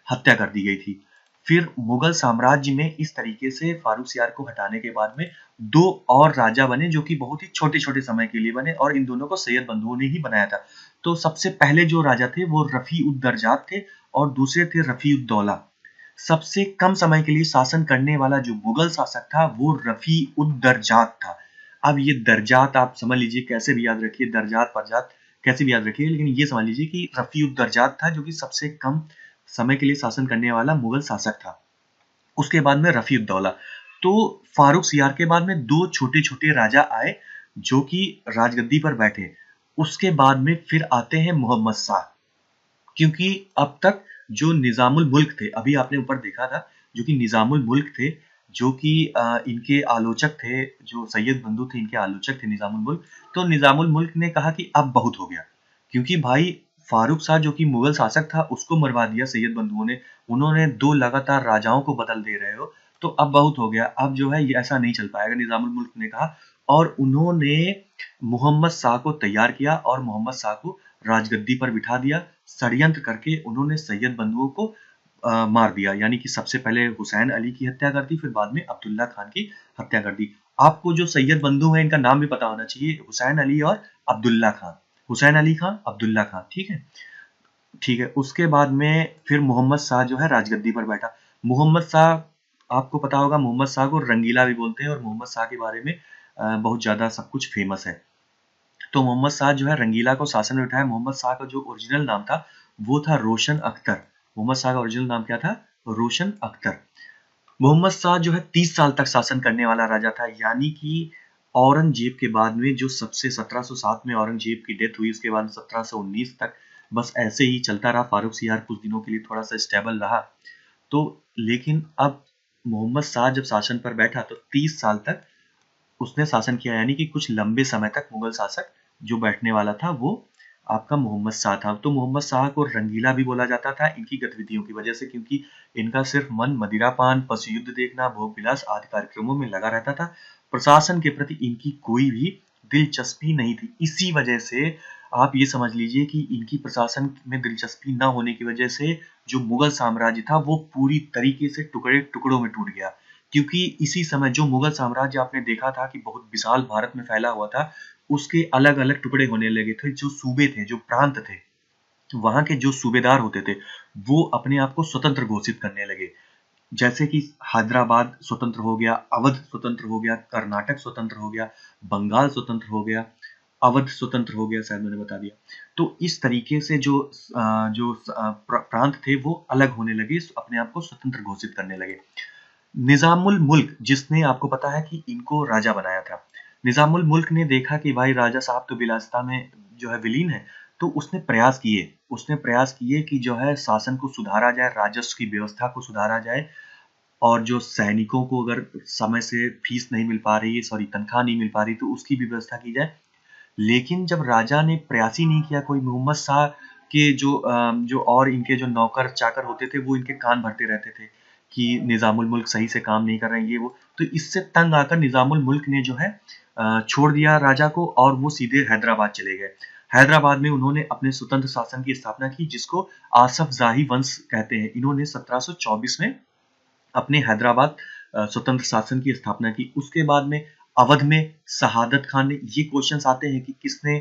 हत्या कर दी गई थी। फिर मुगल साम्राज्य में इस तरीके से फारूक सियार को हटाने के बाद में 2 और राजा बने जो कि बहुत ही छोटे-छोटे समय के लिए बने और इन दोनों को सैयद बंधुओं ने ही बनाया था। तो सबसे पहले जो राजा थे वो रफ़ी-उद-दरजात थे और दूसरे थे रफ़ी-उद-दौला। सबसे कम समय के लिए शासन करने वाला जो मुगल शासक था वो रफ़ी-उद-दरजात था। अब ये दरजात आप समझ लीजिए कैसे भी याद रखिए, दरजात परजात कैसे भी याद रखिए, लेकिन ये समझ लीजिए कि रफ़ी-उद-दरजात था जो कि सबसे कम समय के लिए शासन करने वाला मुगल शासक था। उसके बाद में रफीउद्दौला। तो फारूक सियार के बाद में दो छोटे छोटे राजा आए जो कि राजगद्दी पर बैठे। उसके बाद में फिर आते हैं मोहम्मद शाह, क्योंकि अब तक जो निजामुल मुल्क थे, अभी आपने ऊपर देखा था, जो कि निजामुल मुल्क थे, जो कि इनके आलोचक थे, जो सैयद बंधु थे इनके आलोचक थे निजामुल मुल्क। तो निजामुल मुल्क ने कहा कि अब बहुत हो गया, क्योंकि भाई फारूक शाह जो कि मुगल शासक था उसको मरवा दिया सैयद बंधुओं ने, उन्होंने दो लगातार राजाओं को बदल दे रहे हो, तो अब बहुत हो गया, अब जो है ये ऐसा नहीं चल पाएगा, निजामुल मुल्क ने कहा। और उन्होंने मोहम्मद शाह को तैयार किया और मोहम्मद शाह को राजगद्दी पर बिठा दिया। षड्यंत्र करके उन्होंने सैयद बंधुओं को मार दिया, यानी कि सबसे पहले हुसैन अली की हत्या कर दी, फिर बाद में अब्दुल्ला खान की हत्या कर दी। आपको जो सैयद बंधु हैं इनका नाम भी पता होना चाहिए, हुसैन अली और अब्दुल्ला खान। हुसैन अली खान, अब्दुल्ला खान, ठीक है। ठीक है, उसके बाद में फिर मोहम्मद शाह जो है राजगद्दी पर बैठा। मोहम्मद शाह, आपको पता होगा मोहम्मद शाह को रंगीला भी बोलते हैं और मोहम्मद शाह के बारे में बहुत ज्यादा सब कुछ फेमस है। तो मोहम्मद शाह जो है रंगीला को शासन में उठाया। मोहम्मद शाह का जो ओरिजिनल नाम था वो था रोशन अख्तर। मोहम्मद शाह का ओरिजिनल नाम क्या था? रोशन अख्तर। मोहम्मद शाह जो है 30 साल तक शासन करने वाला राजा था, यानी कि औरंगजेब के बाद में जो सबसे 1707 में औरंगजेब की डेथ हुई, उसके बाद 1719 तक बस ऐसे ही चलता रहा। फारूक सियार कुछ दिनों के लिए थोड़ा सा स्टेबल रहा, तो लेकिन अब मोहम्मद शाह जब शासन पर बैठा तो 30 साल तक उसने शासन किया, यानी कि कुछ लंबे समय तक मुगल शासक जो बैठने वाला था वो आपका मोहम्मद शाह था। तो मोहम्मद शाह को रंगीला भी बोला जाता था इनकी गतिविधियों की वजह से, क्योंकि इनका सिर्फ मन मदिरापान, पशु युद्ध देखना, भोग विलास आदि कार्यक्रमों में लगा रहता था। प्रशासन के प्रति इनकी कोई भी दिलचस्पी नहीं थी। इसी वजह से आप ये समझ लीजिए कि इनकी प्रशासन में दिलचस्पी न होने की वजह से जो मुगल साम्राज्य था वो पूरी तरीके से टुकड़े टुकड़ों में टूट गया। क्योंकि इसी समय जो मुगल साम्राज्य आपने देखा था कि बहुत विशाल भारत में फैला हुआ था, उसके अलग अलग टुकड़े होने लगे थे। जो सूबे थे, जो प्रांत थे, वहां के जो सूबेदार होते थे वो अपने आप को स्वतंत्र घोषित करने लगे। जैसे कि हैदराबाद स्वतंत्र हो गया, अवध स्वतंत्र हो गया, कर्नाटक स्वतंत्र हो गया, बंगाल स्वतंत्र हो गया, अवध स्वतंत्र हो गया, शायद मैंने बता दिया। तो इस तरीके से प्रांत थे वो अलग होने लगे, अपने आप को स्वतंत्र घोषित करने लगे। निजामुल मुल्क, जिसने आपको पता है कि इनको राजा बनाया था, निजामुल मुल्क ने देखा कि भाई राजा साहब तो विलासिता में जो है विलीन है, तो उसने प्रयास किए कि जो है शासन को सुधारा जाए, राजस्व की व्यवस्था को सुधारा जाए, और जो सैनिकों को अगर समय से फीस नहीं मिल पा रही है, सॉरी तनख्वाह नहीं मिल पा रही, तो उसकी भी व्यवस्था की जाए। लेकिन जब राजा ने प्रयास ही नहीं किया, कोई मोहम्मद शाह के जो और इनके जो नौकर चाकर होते थे वो इनके कान भरते रहते थे कि निजामुल मुल्क सही से काम नहीं कर रहे हैं, ये वो। तो इससे तंग आकर निजामुल मुल्क ने जो है छोड़ दिया राजा को और वो सीधे हैदराबाद चले गए। हैदराबाद में उन्होंने अपने स्वतंत्र शासन की स्थापना की, जिसको आसफ जाही वंश कहते हैं। इन्होंने 1724 में अपने हैदराबाद स्वतंत्र शासन की स्थापना की। उसके बाद में अवध में शहादत खान ने, ये क्वेश्चंस आते हैं कि किसने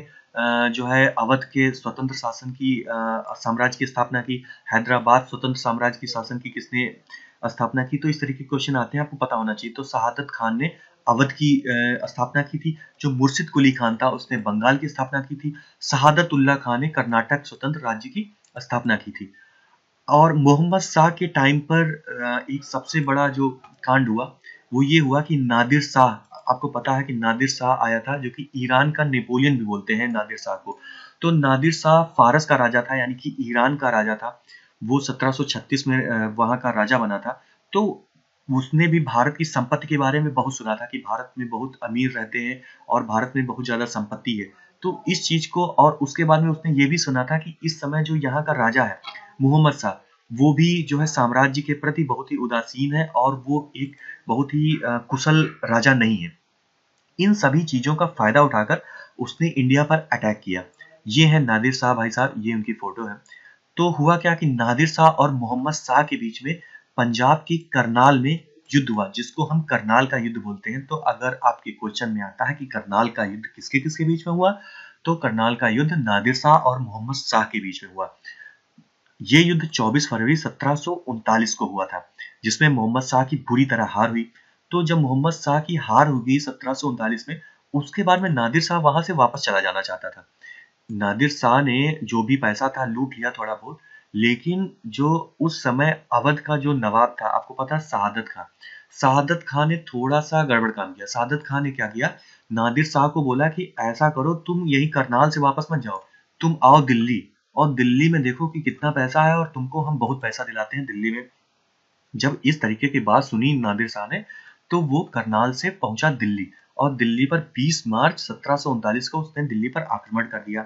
जो है अवध के स्वतंत्र शासन की साम्राज्य की स्थापना की, हैदराबाद स्वतंत्र साम्राज्य की शासन की किसने स्थापना की, तो इस तरह के क्वेश्चन आते हैं, आपको पता होना चाहिए। तो शहादत खान ने अवध की स्थापना की थी। जो मुर्शिद कुली खान था उसने बंगाल की स्थापना की थी। शहादत उल्ला खान ने कर्नाटक स्वतंत्र राज्य की स्थापना की थी। और मोहम्मद शाह के टाइम पर एक सबसे बड़ा जो कांड हुआ वो ये हुआ कि नादिर शाह, आपको पता है कि नादिर शाह आया था, जो कि ईरान का नेपोलियन भी बोलते हैं नादिर शाह को। तो नादिर शाह फारस का राजा था, यानी कि ईरान का राजा था। वो 1736 में वहां का राजा बना था। तो उसने भी भारत की संपत्ति के बारे में बहुत सुना था कि भारत में बहुत अमीर रहते हैं और भारत में बहुत ज्यादा संपत्ति है। तो इस चीज को, और उसके बाद में उसने ये भी सुना था कि इस समय जो यहाँ का राजा है मोहम्मद शाह, वो भी जो है साम्राज्य के प्रति बहुत ही उदासीन है और वो एक बहुत ही कुशल राजा नहीं है। इन सभी चीजों का फायदा उठाकर उसने इंडिया पर अटैक किया। ये है नादिर शाह भाई साहब, ये उनकी फोटो है। तो हुआ क्या कि नादिर शाह और मोहम्मद शाह के बीच में पंजाब की करनाल में युद्ध हुआ, जिसको हम करनाल का युद्ध बोलते हैं। तो अगर आपके क्वेश्चन में आता है कि करनाल का युद्ध किसके किसके बीच में हुआ, तो करनाल का युद्ध नादिर शाह और मोहम्मद शाह के बीच में हुआ। ये युद्ध 24 फरवरी 1739 को हुआ था, जिसमें मोहम्मद शाह की बुरी तरह हार हुई। तो जब मोहम्मद शाह की हार हो गई 1739 में, उसके बाद में नादिर शाह वहां से वापस चला जाना चाहता था। नादिर शाह ने जो भी पैसा था लूट लिया थोड़ा बहुत, लेकिन जो उस समय अवध का जो नवाब था, आपको पता है शहादत खां। शहादत खां ने थोड़ा-सा गड़बड़ काम किया। शहादत खां ने क्या किया, नादिर शाह को बोला कि ऐसा करो तुम यही करनाल से वापस मत जाओ, तुम आओ दिल्ली और दिल्ली में देखो कि कितना पैसा है और तुमको हम बहुत पैसा दिलाते हैं दिल्ली में। जब इस तरीके की बात सुनी नादिर शाह ने, तो वो करनाल से पहुंचा दिल्ली और दिल्ली पर 20 मार्च 1739 को उसने दिल्ली पर आक्रमण कर दिया।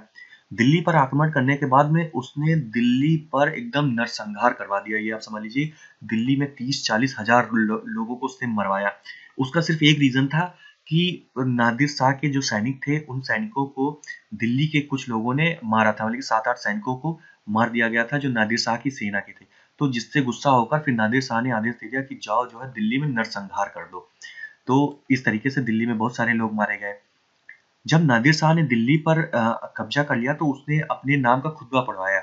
दिल्ली पर आक्रमण करने के बाद में उसने दिल्ली पर एकदम नरसंहार करवा दिया। ये आप समझ लीजिए, दिल्ली में 30-40 हजार लोगों को उसने मरवाया। उसका सिर्फ एक रीजन था कि नादिर शाह के जो सैनिक थे, उन सैनिकों को दिल्ली के कुछ लोगों ने मारा था, मतलब 7-8 सैनिकों को मार दिया गया था जो नादिर शाह की सेना के थे। तो जिससे गुस्सा होकर फिर नादिर शाह ने आदेश दे दिया कि जाओ जो है दिल्ली में नरसंहार कर दो। तो इस तरीके से दिल्ली में बहुत सारे लोग मारे गए। जब नादिर शाह ने दिल्ली पर कब्जा कर लिया तो उसने अपने नाम का खुतबा पढ़वाया।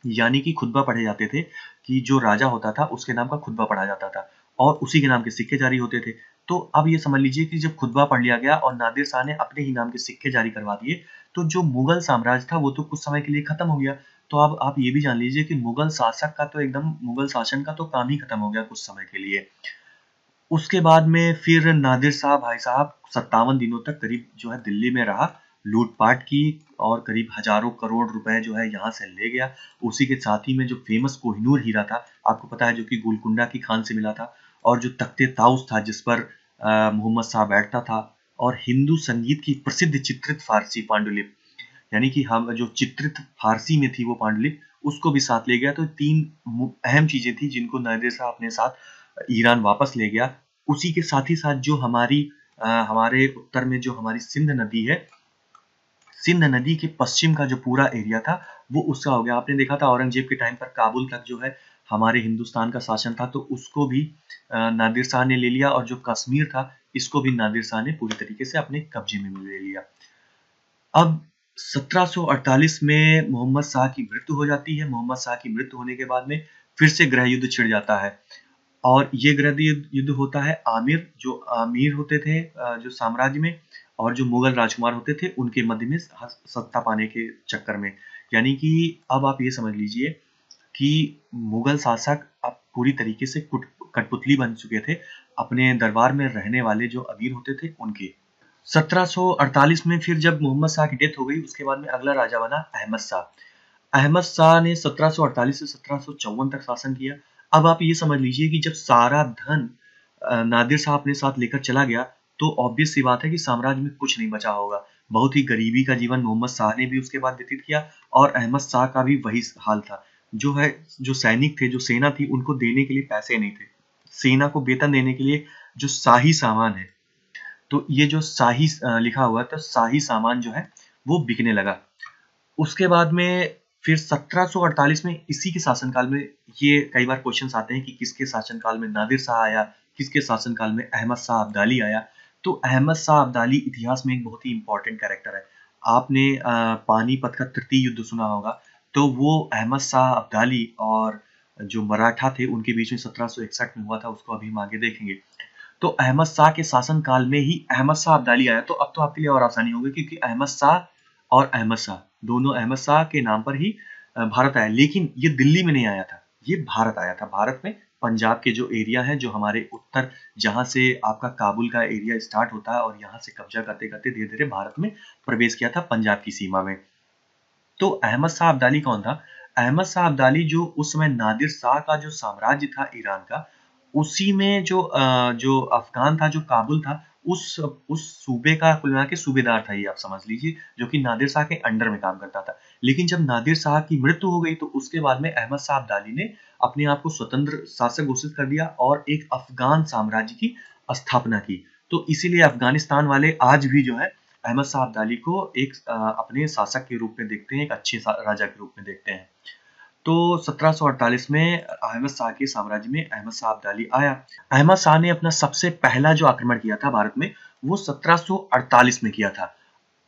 यानी कि खुतबा पढ़े जाते थे कि जो राजा होता था उसके नाम का खुतबा पढ़ा जाता था और उसी के नाम के सिक्के जारी होते थे। तो अब ये समझ लीजिए कि जब खुतबा पढ़ लिया गया और नादिर शाह ने अपने ही नाम के सिक्के जारी करवा दिए, तो जो मुगल साम्राज्य था वो तो कुछ समय के लिए खत्म हो गया। तो अब आप ये भी जान लीजिए कि मुगल शासक का तो एकदम मुगल शासन का तो काम ही खत्म हो गया कुछ समय के लिए। उसके बाद में फिर नादिर शाह भाई साहब 57 दिनों तक करीब जो है दिल्ली में रहा, लूटपाट की और करीब हजारों करोड़ रुपए जो है यहाँ से ले गया। उसी के साथ ही में जो फेमस कोहिनूर हीरा था, आपको पता है, जो कि गोलकुंडा की खान से मिला था, और जो तख्ते ताउस था जिस पर मोहम्मद शाह बैठता था, और हिंदू संगीत की प्रसिद्ध चित्रित फारसी पांडुलिपि, यानी कि हम जो चित्रित फारसी में थी वो पांडुलिपि, उसको भी साथ ले गया। तो 3 अहम चीजें थी जिनको नादिर शाह अपने साथ ईरान वापस ले गया। उसी के साथ ही साथ जो हमारे उत्तर में जो हमारी सिंध नदी है, सिंध नदी के पश्चिम का जो पूरा एरिया था वो उसका हो गया। आपने देखा था औरंगजेब के टाइम पर काबुल तक जो है हमारे हिंदुस्तान का शासन था, तो उसको भी नादिर शाह ने ले लिया, और जो कश्मीर था इसको भी नादिर शाह ने पूरी तरीके से अपने कब्जे में ले लिया। अब 1748 में मोहम्मद शाह की मृत्यु हो जाती है। मोहम्मद शाह की मृत्यु होने के बाद में फिर से गृह युद्ध छिड़ जाता है, और ये गृह युद्ध होता है आमिर, जो अमीर होते थे जो साम्राज्य में, और जो मुगल राजकुमार होते थे उनके मध्य में सत्ता पाने के चक्कर में। यानी कि अब आप ये समझ लीजिए कि मुगल शासक अब पूरी तरीके से कठपुतली बन चुके थे अपने दरबार में रहने वाले जो अमीर होते थे उनके। 1748 में फिर जब मोहम्मद शाह की डेथ हो गई, उसके बाद में अगला राजा बना अहमद शाह। अहमद शाह ने 1748 से 1754 तक शासन किया। अब आप ये समझ लीजिए कि जब सारा धन नादिर शाह अपने साथ लेकर चला गया, तो ऑब्वियस सी बात है कि साम्राज्य में कुछ नहीं बचा होगा। बहुत ही गरीबी का जीवन मोहम्मद शाह ने भी उसके बाद व्यतीत किया, और अहमद शाह का भी वही हाल था। जो सैनिक थे, जो सेना थी, उनको देने के लिए पैसे नहीं थे। सेना को वेतन देने के लिए जो शाही सामान है, तो ये जो शाही लिखा हुआ है, तो शाही सामान जो है वो बिकने लगा। उसके बाद में फिर 1748 में इसी के शासनकाल में, ये कई बार क्वेश्चंस आते हैं कि किसके शासनकाल में नादिर शाह आया, किसके शासनकाल में अहमद शाह अब्दाली आया। तो अहमद शाह अब्दाली इतिहास में एक बहुत ही इंपॉर्टेंट कैरेक्टर है। आपने पानीपत का तृतीय युद्ध सुना होगा, तो वो अहमद शाह अब्दाली और जो मराठा थे उनके बीच में 1761 में हुआ था, उसको अभी हम आगे देखेंगे। तो अहमद शाह के शासन काल में ही अहमद शाह अब्दाली आया। तो अब तो आपके लिए और आसानी होगी, क्योंकि अहमद शाह और अहमद शाह दोनों अहमद शाह के नाम पर ही भारत आया। लेकिन ये दिल्ली में नहीं आया था, ये भारत आया था। भारत में पंजाब के जो एरिया है, जो हमारे उत्तर, जहां से आपका काबुल का एरिया स्टार्ट होता है, और यहाँ से कब्जा करते करते धीरे धीरे भारत में प्रवेश किया था पंजाब की सीमा में। तो अहमद शाह अब्दाली कौन था? अहमद शाह अब्दाली जो उस समय नादिर शाह का जो साम्राज्य था ईरान का, उसी में जो अफगान था, जो काबुल था, उस सूबे का कुल मिला के सूबेदार था, ये आप समझ लीजिए, जो कि नादिर शाह के अंडर में काम करता था। लेकिन जब नादिर शाह की मृत्यु हो गई, तो उसके बाद में अहमद शाह अब्दाली ने अपने आप को स्वतंत्र शासक घोषित कर दिया और एक अफगान साम्राज्य की स्थापना की। तो इसीलिए अफगानिस्तान वाले आज भी जो है अहमद शाह अब्दाली को एक अपने शासक के रूप में देखते हैं, एक अच्छे राजा के रूप में देखते हैं। तो 1748 में अहमद शाह के साम्राज्य में अहमद शाह अब्दाली आया। अहमद शाह ने अपना सबसे पहला जो आक्रमण किया था भारत में, वो 1748 में किया था।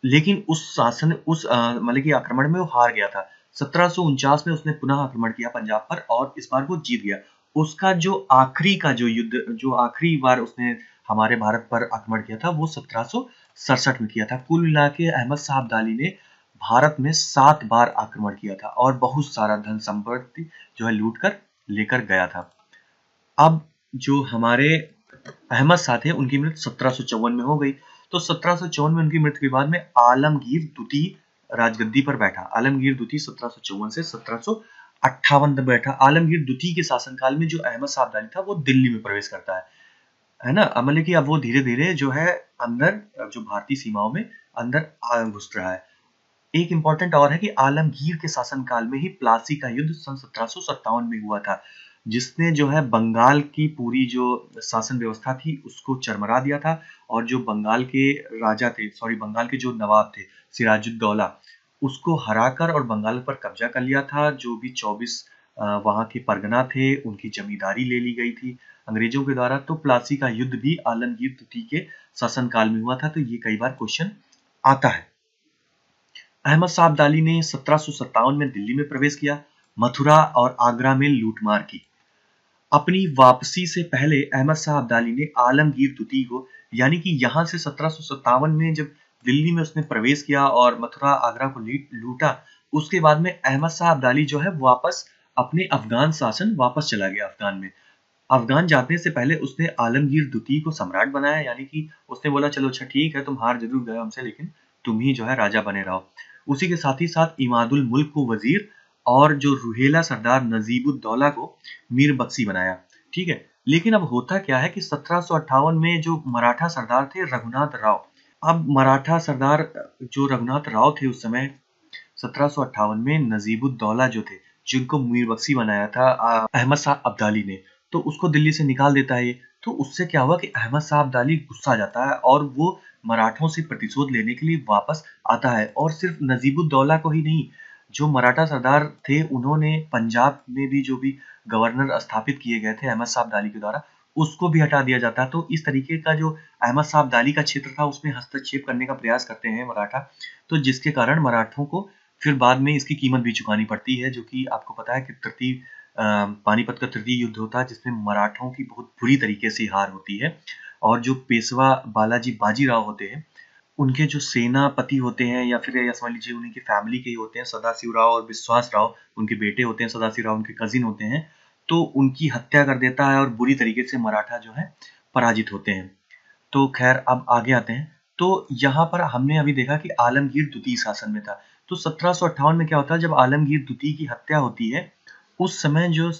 लेकिन मतलब कि आक्रमण में वो हार गया था। 1749 में उसने पुनः आक्रमण किया पंजाब पर, और इस बार वो जीत गया। उसका जो आखिरी का जो युद्ध, जो आखिरी बार उसने हमारे भारत पर आक्रमण किया था, वो 1767 में किया था। कुल मिला के अहमद शाह अब्दाली ने भारत में 7 बार आक्रमण किया था और बहुत सारा धन संपत्ति जो है लूट कर लेकर गया था। अब जो हमारे अहमद शाह थे उनकी मृत्यु 1754 में हो गई। तो 1754 में उनकी मृत्यु के बाद में आलमगीर द्वितीय राजगद्दी पर बैठा। आलमगीर द्वितीय 1754 से 1758 तक बैठा। आलमगीर द्वितीय के शासनकाल में जो अहमद शाह अब्दाली था वो दिल्ली में प्रवेश करता है ना। अब मतलब कि अब वो धीरे धीरे जो है अंदर जो भारतीय सीमाओं में अंदर घुस रहा है। एक इंपॉर्टेंट और है कि आलमगीर के शासनकाल में ही प्लासी का युद्ध सन 1757 में हुआ था, जिसने जो है बंगाल की पूरी जो शासन व्यवस्था थी उसको चरमरा दिया था। और जो बंगाल के राजा थे, बंगाल के जो नवाब थे सिराजुद्दौला, उसको हराकर और बंगाल पर कब्जा कर लिया था। जो भी 24 वहां के परगना थे उनकी जमींदारी ले ली गई थी अंग्रेजों के द्वारा। तो प्लासी का युद्ध भी आलमगीर द्वितीय के शासनकाल में हुआ था। तो ये कई बार क्वेश्चन आता है। अहमद शाह अब्दाली ने 1757 में दिल्ली में प्रवेश किया, मथुरा और आगरा में लूटमार की। अपनी वापसी से पहले अहमद शाह अब्दाली ने आलमगीर द्वितीय को, यानी कि यहाँ से 1757 में जब दिल्ली में उसने प्रवेश किया और मथुरा आगरा को लूटा, उसके बाद में अहमद शाह अब्दाली जो है वापस अपने अफगान शासन वापस चला गया अफगान में। अफगान जाने से पहले उसने आलमगीर द्वितीय को सम्राट बनाया, यानी कि उसने बोला चलो अच्छा ठीक है तुम हार जरूर गए हमसे, लेकिन तुम ही जो है राजा बने रहो। उसी के साथ ही साथ इमादुल मुल्क को वजीर और जो रुहेला सरदार नजीबुद्दौला को मीर बख्शी बनाया। ठीक है, लेकिन अब होता क्या है कि 1758 में जो मराठा सरदार थे रघुनाथ राव, अब मराठा सरदार जो रघुनाथ राव थे उस समय 1758 में नजीबुद्दौला जो थे जिनको मीर बख्शी बनाया था अहमद शाह अब्दाली ने, तो उसको दिल्ली से निकाल देता है। तो उससे क्या हुआ कि अहमद शाह अब्दाली गुस्सा जाता है और वो मराठों से प्रतिशोध लेने के लिए वापस आता है। और सिर्फ नजीबुद्दौला को ही नहीं, जो मराठा सरदार थे उन्होंने पंजाब में भी जो भी गवर्नर स्थापित किए गए थे अहमद शाह अब्दाली के द्वारा, उसको भी हटा दिया जाता है। तो इस तरीके का जो अहमद शाह अब्दाली का क्षेत्र था उसमें हस्तक्षेप करने का प्रयास करते हैं मराठा, तो जिसके कारण मराठों को फिर बाद में इसकी कीमत भी चुकानी पड़ती है। जो कि आपको पता है कि पानीपत का तृतीय युद्ध होता है जिसमें मराठों की बहुत बुरी तरीके से हार होती है। और जो पेशवा बालाजी बाजीराव होते हैं, उनके जो सेनापति होते हैं या फिर या समझ लीजिए उनकी फैमिली के ही होते हैं, सदाशिव राव और विश्वास राव उनके बेटे होते हैं, सदाशिव राव उनके कजिन होते हैं, तो उनकी हत्या कर देता है और बुरी तरीके से मराठा जो है पराजित होते हैं। तो खैर अब आगे आते हैं। तो यहाँ पर हमने अभी देखा कि आलमगीर द्वितीय शासन में था। तो 1758 में क्या होता है, जब आलमगीर द्वितीय की हत्या होती है उस समय जो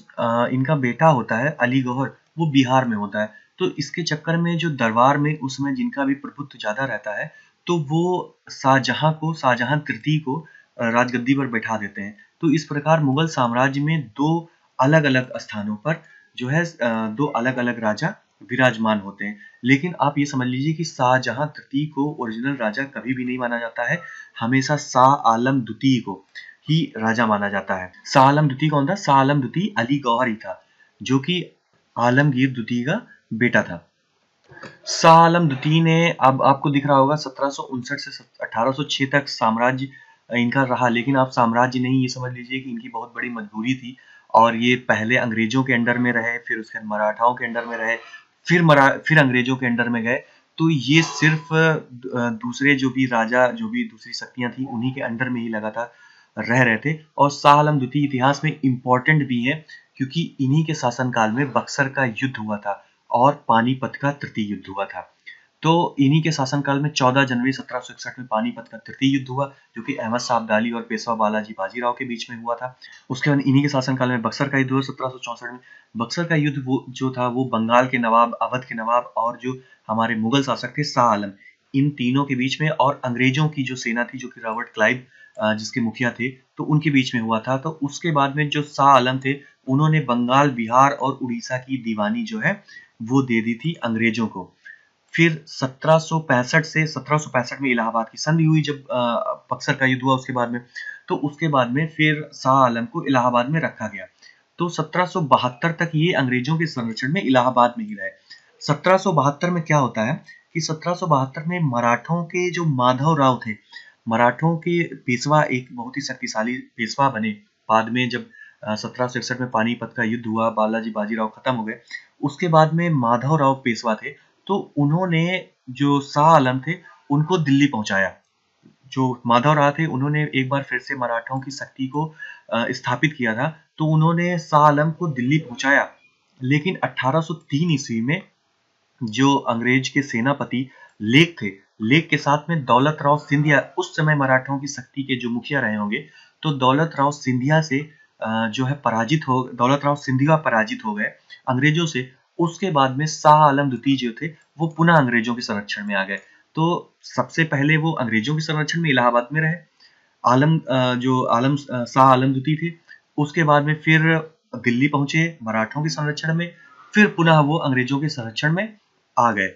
इनका बेटा होता है अली गौहर, वो बिहार में होता है। तो इसके चक्कर में जो दरबार में उस समय जिनका भी प्रभुत्व ज्यादा रहता है, तो वो शाहजहां तृतीय को राजगद्दी पर बैठा देते हैं। तो इस प्रकार मुगल साम्राज्य में दो अलग अलग स्थानों पर जो है दो अलग अलग राजा विराजमान होते हैं। लेकिन आप ये समझ लीजिए कि शाहजहां तृतीय को ओरिजिनल राजा कभी भी नहीं माना जाता है, हमेशा शाह आलम द्वितीय को ही राजा माना जाता है। शाह आलम द्वितीय कौन था? शाह आलम द्वितीय अली गौहर ही था, जो कि आलमगीर द्वितीय का बेटा था। शाह आलम द्वितीय ने, अब आपको दिख रहा होगा 1759 से 1806 तक साम्राज्य इनका रहा, लेकिन आप साम्राज्य नहीं, ये समझ लीजिए कि इनकी बहुत बड़ी मजबूरी थी। और ये पहले अंग्रेजों के अंडर में रहे, फिर उसके मराठाओं के अंडर में रहे, फिर अंग्रेजों के अंडर में गए। तो ये सिर्फ दूसरे जो भी राजा, जो भी दूसरी शक्तियां थी, उन्हीं के अंडर में ही लगातार रह रहे थे। और शाह आलम द्वितीय इतिहास में इम्पोर्टेंट भी है क्योंकि इन्हीं के शासनकाल में बक्सर का युद्ध हुआ था और पानीपत का तृतीय युद्ध हुआ था। तो इन्हीं के शासनकाल में 14 जनवरी 1761 में पानीपत का तृतीय युद्ध हुआ, जो कि अहमद शाह अब्दाली और पेशवा बालाजी बाजीराव के बीच में हुआ था। उसके बाद इन्हीं के शासनकाल में बक्सर का युद्ध हुआ 1764 में। बक्सर का युद्ध वो जो था वो बंगाल के नवाब, अवध के नवाब और जो हमारे मुगल शासक थे शाह आलम, इन तीनों के बीच में और अंग्रेजों की जो सेना थी जो कि रॉबर्ट क्लाइव जिसके मुखिया थे, तो उनके बीच में हुआ था। तो उसके बाद में जो शाह आलम थे उन्होंने बंगाल, बिहार और उड़ीसा की दीवानी जो है वो दे दी थी अंग्रेजों को। फिर 1765 में इलाहाबाद की संधि हुई जब बक्सर का युद्ध हुआ उसके बाद में, तो उसके बाद में फिर शाह आलम को इलाहाबाद में रखा गया। तो 1772 तक ये अंग्रेजों के संरक्षण में इलाहाबाद में ही रहे। 1772 में क्या होता है कि 1772 में मराठों के जो माधव राव थे, मराठों के पेशवा एक बहुत ही शक्तिशाली पेशवा बने। बाद में जब 1761 में पानीपत का युद्ध हुआ, बालाजी बाजीराव खत्म हो गए, उसके बाद में माधव राव पेशवा थे, तो उन्होंने जो शाह आलम थे उनको दिल्ली पहुंचाया, जो माधवराव थे उन्होंने एक बार फिर से मराठाओं की शक्ति को स्थापित किया था, तो उन्होंने शाह आलम को दिल्ली पहुंचाया। लेकिन 1803 ईस्वी में जो अंग्रेज के सेनापति लेक थे, लेक के साथ में दौलत राव सिंधिया उस समय मराठाओं की शक्ति के जो मुखिया रहे होंगे, तो दौलत राव सिंधिया से जो है दौलत राव सिंधिया पराजित हो गए अंग्रेजों से। उसके बाद में शाह आलम द्वितीय जो थे वो पुनः अंग्रेजों के संरक्षण में आ गए। तो सबसे पहले वो अंग्रेजों के संरक्षण में इलाहाबाद में रहे, शाह आलम द्वितीय थे। उसके बाद में फिर दिल्ली पहुंचे मराठों के संरक्षण में, फिर पुनः वो अंग्रेजों के संरक्षण में आ गए।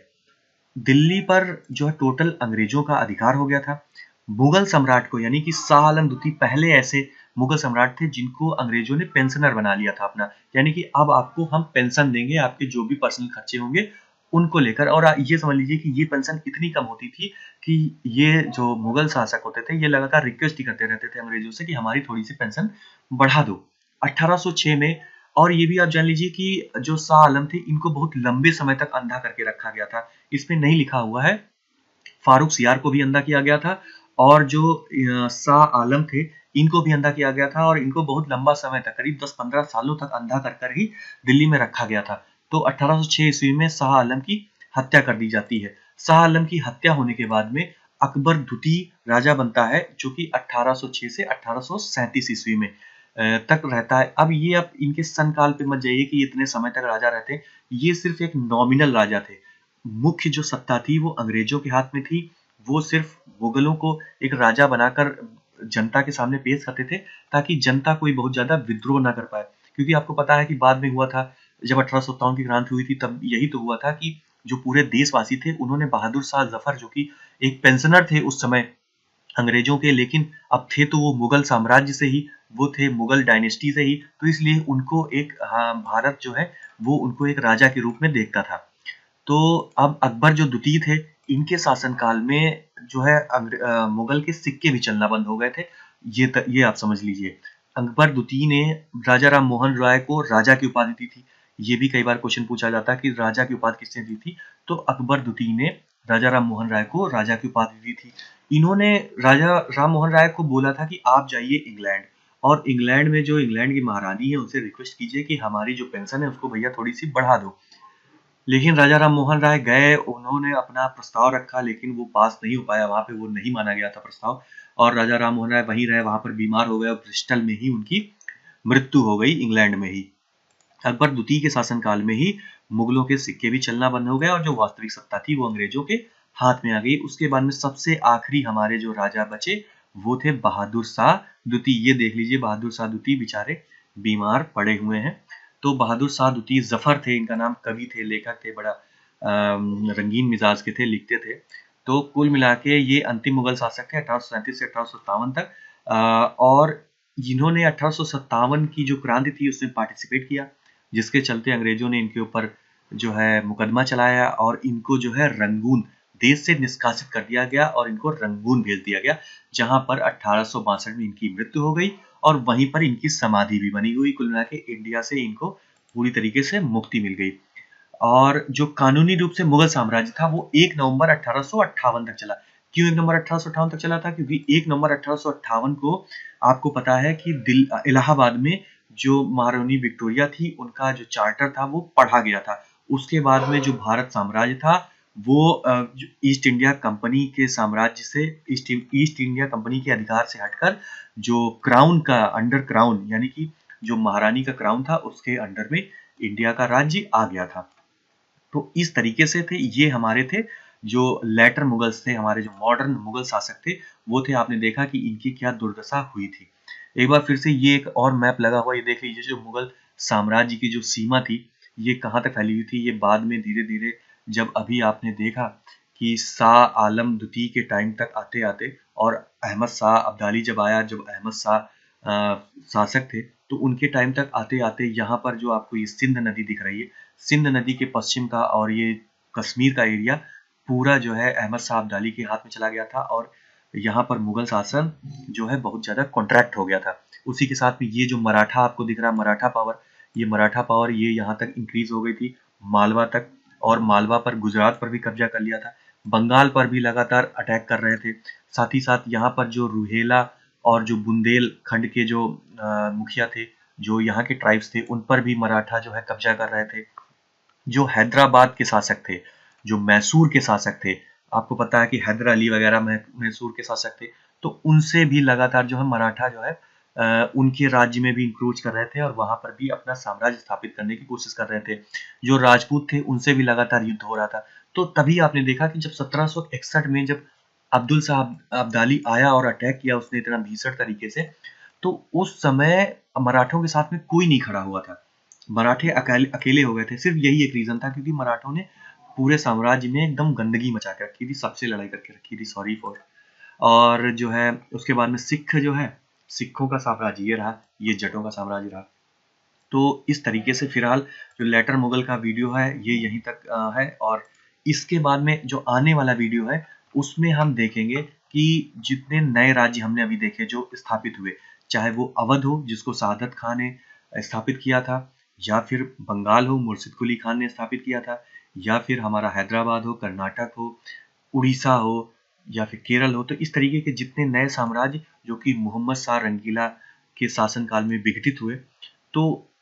दिल्ली पर जो है टोटल अंग्रेजों का अधिकार हो गया था। मुगल सम्राट को यानी कि शाह आलम द्वितीय पहले ऐसे मुगल सम्राट थे जिनको अंग्रेजों ने पेंशनर बना लिया था अपना, यानी कि अब आपको हम पेंशन देंगे, आपके जो भी पर्सनल खर्चे होंगे उनको लेकर। और ये समझ लीजिए कि ये पेंशन इतनी कम होती थी कि ये जो मुगल शासक होते थे ये लगातार रिक्वेस्ट ही करते रहते थे अंग्रेजों से कि हमारी थोड़ी सी पेंशन बढ़ा दो। 1806 में, और ये भी आप जान लीजिए कि जो शाह आलम थे इनको बहुत लंबे समय तक अंधा करके रखा गया था। इसमें नहीं लिखा हुआ है, फारूक सियार को भी अंधा किया गया था, और जो शाह आलम थे इनको भी अंधा किया गया था, और इनको बहुत लंबा समय तक करीब 10-15 सालों तक अंधा कर कर ही दिल्ली में रखा गया था। तो 1806 ईस्वी में शाह आलम की हत्या कर दी जाती है। शाह आलम की हत्या होने के बाद में अकबर द्वितीय राजा बनता है, जो कि 1806 से 1837 ईस्वी में तक रहता है। अब इनके सन काल पे मत जाइए कि इतने समय तक राजा रहते, ये सिर्फ एक नॉमिनल राजा थे। मुख्य जो सत्ता थी वो अंग्रेजों के हाथ में थी। वो सिर्फ मुगलों को एक राजा बनाकर जनता के सामने पेश करते थे ताकि जनता कोई बहुत ज्यादा विद्रोह ना कर पाए, क्योंकि आपको पता है कि बाद में हुआ था जब 1857 की क्रांति हुई थी तब यही तो हुआ था कि जो पूरे देशवासी थे उन्होंने बहादुर शाह जफर, जो कि एक पेंशनर थे उस समय अंग्रेजों के, लेकिन अब थे तो वो मुगल साम्राज्य से ही, वो थे मुगल डायनेस्टी से ही, तो इसलिए उनको एक भारत जो है वो उनको एक राजा के रूप में देखता था। तो अब अकबर जो द्वितीय थे इनके शासनकाल में जो है मुगल के सिक्के भी चलना बंद हो गए थे। ये आप समझ लीजिए। अकबर द्वितीय ने राजा राम मोहन राय को राजा की उपाधि दी थी। ये भी कई बार क्वेश्चन पूछा जाता है कि राजा की उपाधि किसने दी थी, तो अकबर द्वितीय ने राजा राम मोहन राय को राजा की उपाधि दी थी। इन्होंने राजा राम मोहन राय को बोला था कि आप जाइए इंग्लैंड, और इंग्लैंड में जो इंग्लैंड की महारानी है उनसे रिक्वेस्ट कीजिए कि हमारी जो पेंशन है उसको भैया थोड़ी सी बढ़ा दो। लेकिन राजा राम मोहन राय गए, उन्होंने अपना प्रस्ताव रखा, लेकिन वो पास नहीं हो पाया, वहां पे वो नहीं माना गया था प्रस्ताव, और राजा राम मोहन राय वहीं रहे, वहां पर बीमार हो गए और ब्रिस्टल में ही उनकी मृत्यु हो गई, इंग्लैंड में ही। अकबर द्वितीय के शासनकाल में ही मुगलों के सिक्के भी चलना बंद हो गए और जो वास्तविक सत्ता थी वो अंग्रेजों के हाथ में आ गई। उसके बाद में सबसे आखिरी हमारे जो राजा बचे वो थे बहादुर शाह द्वितीय। ये देख लीजिए, बहादुर शाह द्वितीय बेचारे बीमार पड़े हुए हैं। तो बहादुर शाह द्वितीय जफर थे इनका नाम, कवि थे, लेखक थे, बड़ा रंगीन मिजाज के थे, लिखते थे। तो कुल मिला के ये अंतिम मुगल शासक थे 1837 से 1857 तक। और जिन्होंने 1857 की जो क्रांति थी उसमें पार्टिसिपेट किया, जिसके चलते अंग्रेजों ने इनके ऊपर जो है मुकदमा चलाया और इनको जो है रंगून देश से निष्कासित कर दिया गया और इनको रंगून भेज दिया गया, जहां पर 1862 में इनकी मृत्यु हो गई और वहीं पर इनकी समाधि भी बनी हुई। कुल मिला के इंडिया से इनको पूरी तरीके से मुक्ति मिल गई। और जो कानूनी रूप से मुगल साम्राज्य था वो 1 नवंबर 1858 तक चला। क्यों 1 नवंबर 1858 तक चला था? क्योंकि 1 नवंबर 1858 को आपको पता है कि इलाहाबाद में जो महारानी विक्टोरिया थी उनका जो चार्टर था वो पढ़ा गया था। उसके बाद में जो भारत साम्राज्य था वो ईस्ट इंडिया कंपनी के साम्राज्य से, ईस्ट इंडिया कंपनी के अधिकार से हटकर जो क्राउन का अंडर क्राउन, यानी कि जो महारानी का क्राउन था उसके अंडर में इंडिया का राज्य आ गया था। तो इस तरीके से थे ये हमारे थे जो लेटर मुगल्स थे, हमारे जो मॉडर्न मुगल शासक थे वो थे। आपने देखा कि इनकी क्या दुर्दशा हुई थी। एक बार फिर से ये एक और मैप लगा हुआ, ये देख लीजिए, जो मुगल साम्राज्य की जो सीमा थी ये कहाँ तक फैली हुई थी। ये बाद में धीरे धीरे, जब अभी आपने देखा कि शाह आलम द्वितीय के टाइम तक आते आते, और अहमद शाह अब्दाली जब आया, जब अहमद शाह शासक थे, तो उनके टाइम तक आते आते यहाँ पर जो आपको ये सिंध नदी दिख रही है, सिंध नदी के पश्चिम का और ये कश्मीर का एरिया पूरा जो है अहमद शाह अब्दाली के हाथ में चला गया था, और यहाँ पर मुगल शासन जो है बहुत ज्यादा कॉन्ट्रैक्ट हो गया था। उसी के साथ में ये जो मराठा आपको दिख रहा है, मराठा पावर, ये मराठा पावर ये यहाँ तक इंक्रीज हो गई थी मालवा तक, और मालवा पर गुजरात पर भी कब्जा कर लिया था। बंगाल पर भी लगातार अटैक कर रहे थे। साथ ही साथ यहाँ पर जो रुहेला और जो बुंदेलखंड के जो मुखिया थे, जो यहाँ के ट्राइब्स थे, उन पर भी मराठा जो है कब्जा कर रहे थे। जो हैदराबाद के शासक थे, जो मैसूर के शासक थे, आपको पता है कि हैदर अली वगैरह मैसूर के शासक थे, तो उनसे भी लगातार जो है मराठा जो है उनके राज्य में भी इंक्रोच कर रहे थे और वहां पर भी अपना साम्राज्य स्थापित करने की कोशिश कर रहे थे। जो राजपूत थे उनसे भी लगातार युद्ध हो रहा था। तो तभी आपने देखा कि जब 1761 में जब अब्दुल साहब अब्दाली आया और अटैक किया उसने इतना भीषण तरीके से, तो उस समय मराठों के साथ में कोई नहीं खड़ा हुआ था। मराठे अकेले अकेले हो गए थे। सिर्फ यही एक रीजन था क्योंकि मराठों ने पूरे साम्राज्य में एकदम गंदगी मचा के रखी थी, सबसे लड़ाई करके रखी थी, सॉरी फॉर। और जो है उसके बाद में सिख जो है, सिखों का साम्राज्य ये रहा, ये जटों का साम्राज्य रहा। तो इस तरीके से फिलहाल जो लेटर मुगल का वीडियो है ये यहीं तक है। और इसके बाद में जो आने वाला वीडियो है उसमें हम देखेंगे कि जितने नए राज्य हमने अभी देखे जो स्थापित हुए, चाहे वो अवध हो जिसको सआदत खान ने स्थापित किया था, या फिर बंगाल हो मुर्शिद कुली खान ने स्थापित किया था, या फिर हमारा हैदराबाद हो, कर्नाटक हो, उड़ीसा हो, या फिर केरल हो। तो इस तरीके के जितने नए साम्राज्य जो कि मोहम्मद शाह रंगीला के शासनकाल में विघटित हुए, तो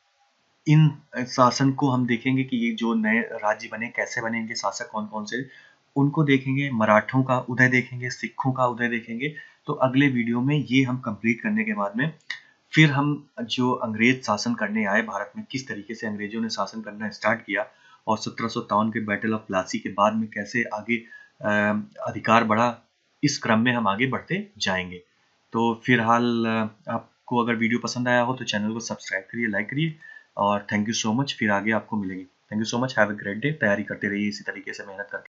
इन शासन को हम देखेंगे कि ये जो नए राज्य बने कैसे बने, इनके शासक कौन कौन से, उनको देखेंगे। मराठों का उदय देखेंगे, सिखों का उदय देखेंगे। तो अगले वीडियो में ये हम कंप्लीट करने के बाद में फिर हम जो अंग्रेज शासन करने आए भारत में, किस तरीके से अंग्रेजों ने शासन करना स्टार्ट किया और 1757 के बैटल ऑफ प्लासी के बाद में कैसे आगे अधिकार बढ़ा, इस क्रम में हम आगे बढ़ते जाएंगे। तो फिलहाल आपको अगर वीडियो पसंद आया हो तो चैनल को सब्सक्राइब करिए, लाइक करिए, और थैंक यू सो मच। फिर आगे आपको मिलेगी। Thank you so much, have a great day. तैयारी करते रहिए इसी तरीके से मेहनत करके।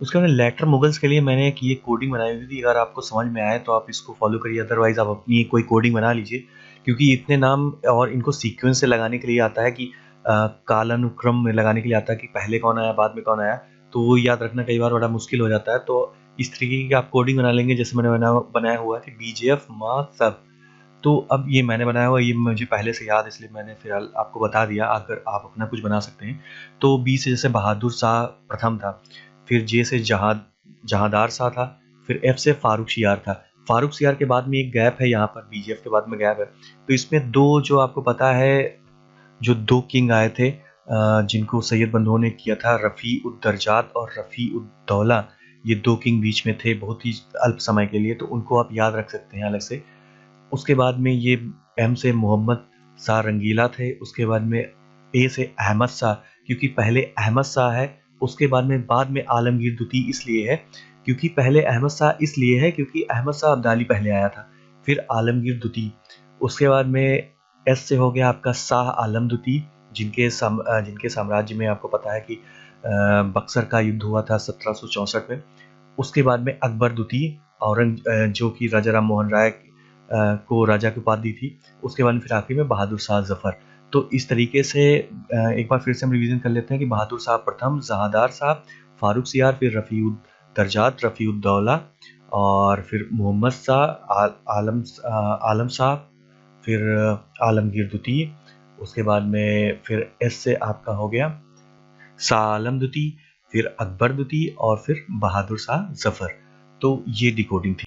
उसके बाद लेटर मुगल्स के लिए मैंने एक ये कोडिंग बनाई हुई थी, अगर आपको समझ में आए तो आप इसको फॉलो करिए, अदरवाइज आप अपनी कोई कोडिंग बना लीजिए, क्योंकि इतने नाम और इनको सीक्वेंस से लगाने के लिए आता है कि कालानुक्रम में लगाने के लिए आता है कि पहले कौन आया बाद में कौन आया, तो वो याद रखना कई बार बड़ा मुश्किल हो जाता है। तो इस तरीके की आप कोडिंग बना लेंगे, जैसे मैंने बनाया हुआ है BJF माँ सब। तो अब ये मैंने बनाया हुआ, ये मुझे पहले से याद, इसलिए मैंने फिलहाल आपको बता दिया। अगर आप अपना कुछ बना सकते हैं तो B से जैसे बहादुर शाह प्रथम था, फिर J से जहांदार शाह था, फिर F से फारूक शियार था। फारूक शियार के बाद में एक गैप है, यहाँ पर BJF के बाद में गैप है। तो इसमें दो, जो आपको पता है, जो दो किंग आए थे जिनको सैयद बंधुओं ने किया था, रफ़ी उद दरजात और रफ़ी उद दौला, ये दो किंग बीच में थे बहुत ही अल्प समय के लिए, तो उनको आप याद रख सकते हैं अलग से। उसके बाद में ये M से मोहम्मद शाह रंगीला थे। उसके बाद में A से अहमद शाह, क्योंकि पहले अहमद शाह है, उसके बाद में आलमगीर द्वितीय इसलिए है क्योंकि पहले अहमद शाह इसलिए है क्योंकि अहमद शाह अब्दाली पहले आया था, फिर आलमगीर द्वितीय। उसके बाद में S से हो गया आपका शाह आलम द्वितीय, जिनके साम्राज्य में आपको पता है कि बक्सर का युद्ध हुआ था 1764 में। उसके बाद में अकबर द्वितीय, जो कि राजा राम मोहन राय को राजा की उपाधि थी। उसके बाद फिर आखिरी में बहादुर शाह जफर। तो इस तरीके से एक बार फिर से हम रिवीजन कर लेते हैं कि बहादुर शाह प्रथम, जहांदार शाह, फारूक शियार, फिर रफ़ी उद दरजात, रफ़ी उद दौला, और फिर मोहम्मद शाह, आलम शाह, फिर आलमगीर द्वितीय। उसके बाद में फिर S से आपका हो गया शाह आलम द्वितीय, फिर अकबर द्वितीय, और फिर बहादुर शाह जफर। तो ये डिकोडिंग थी।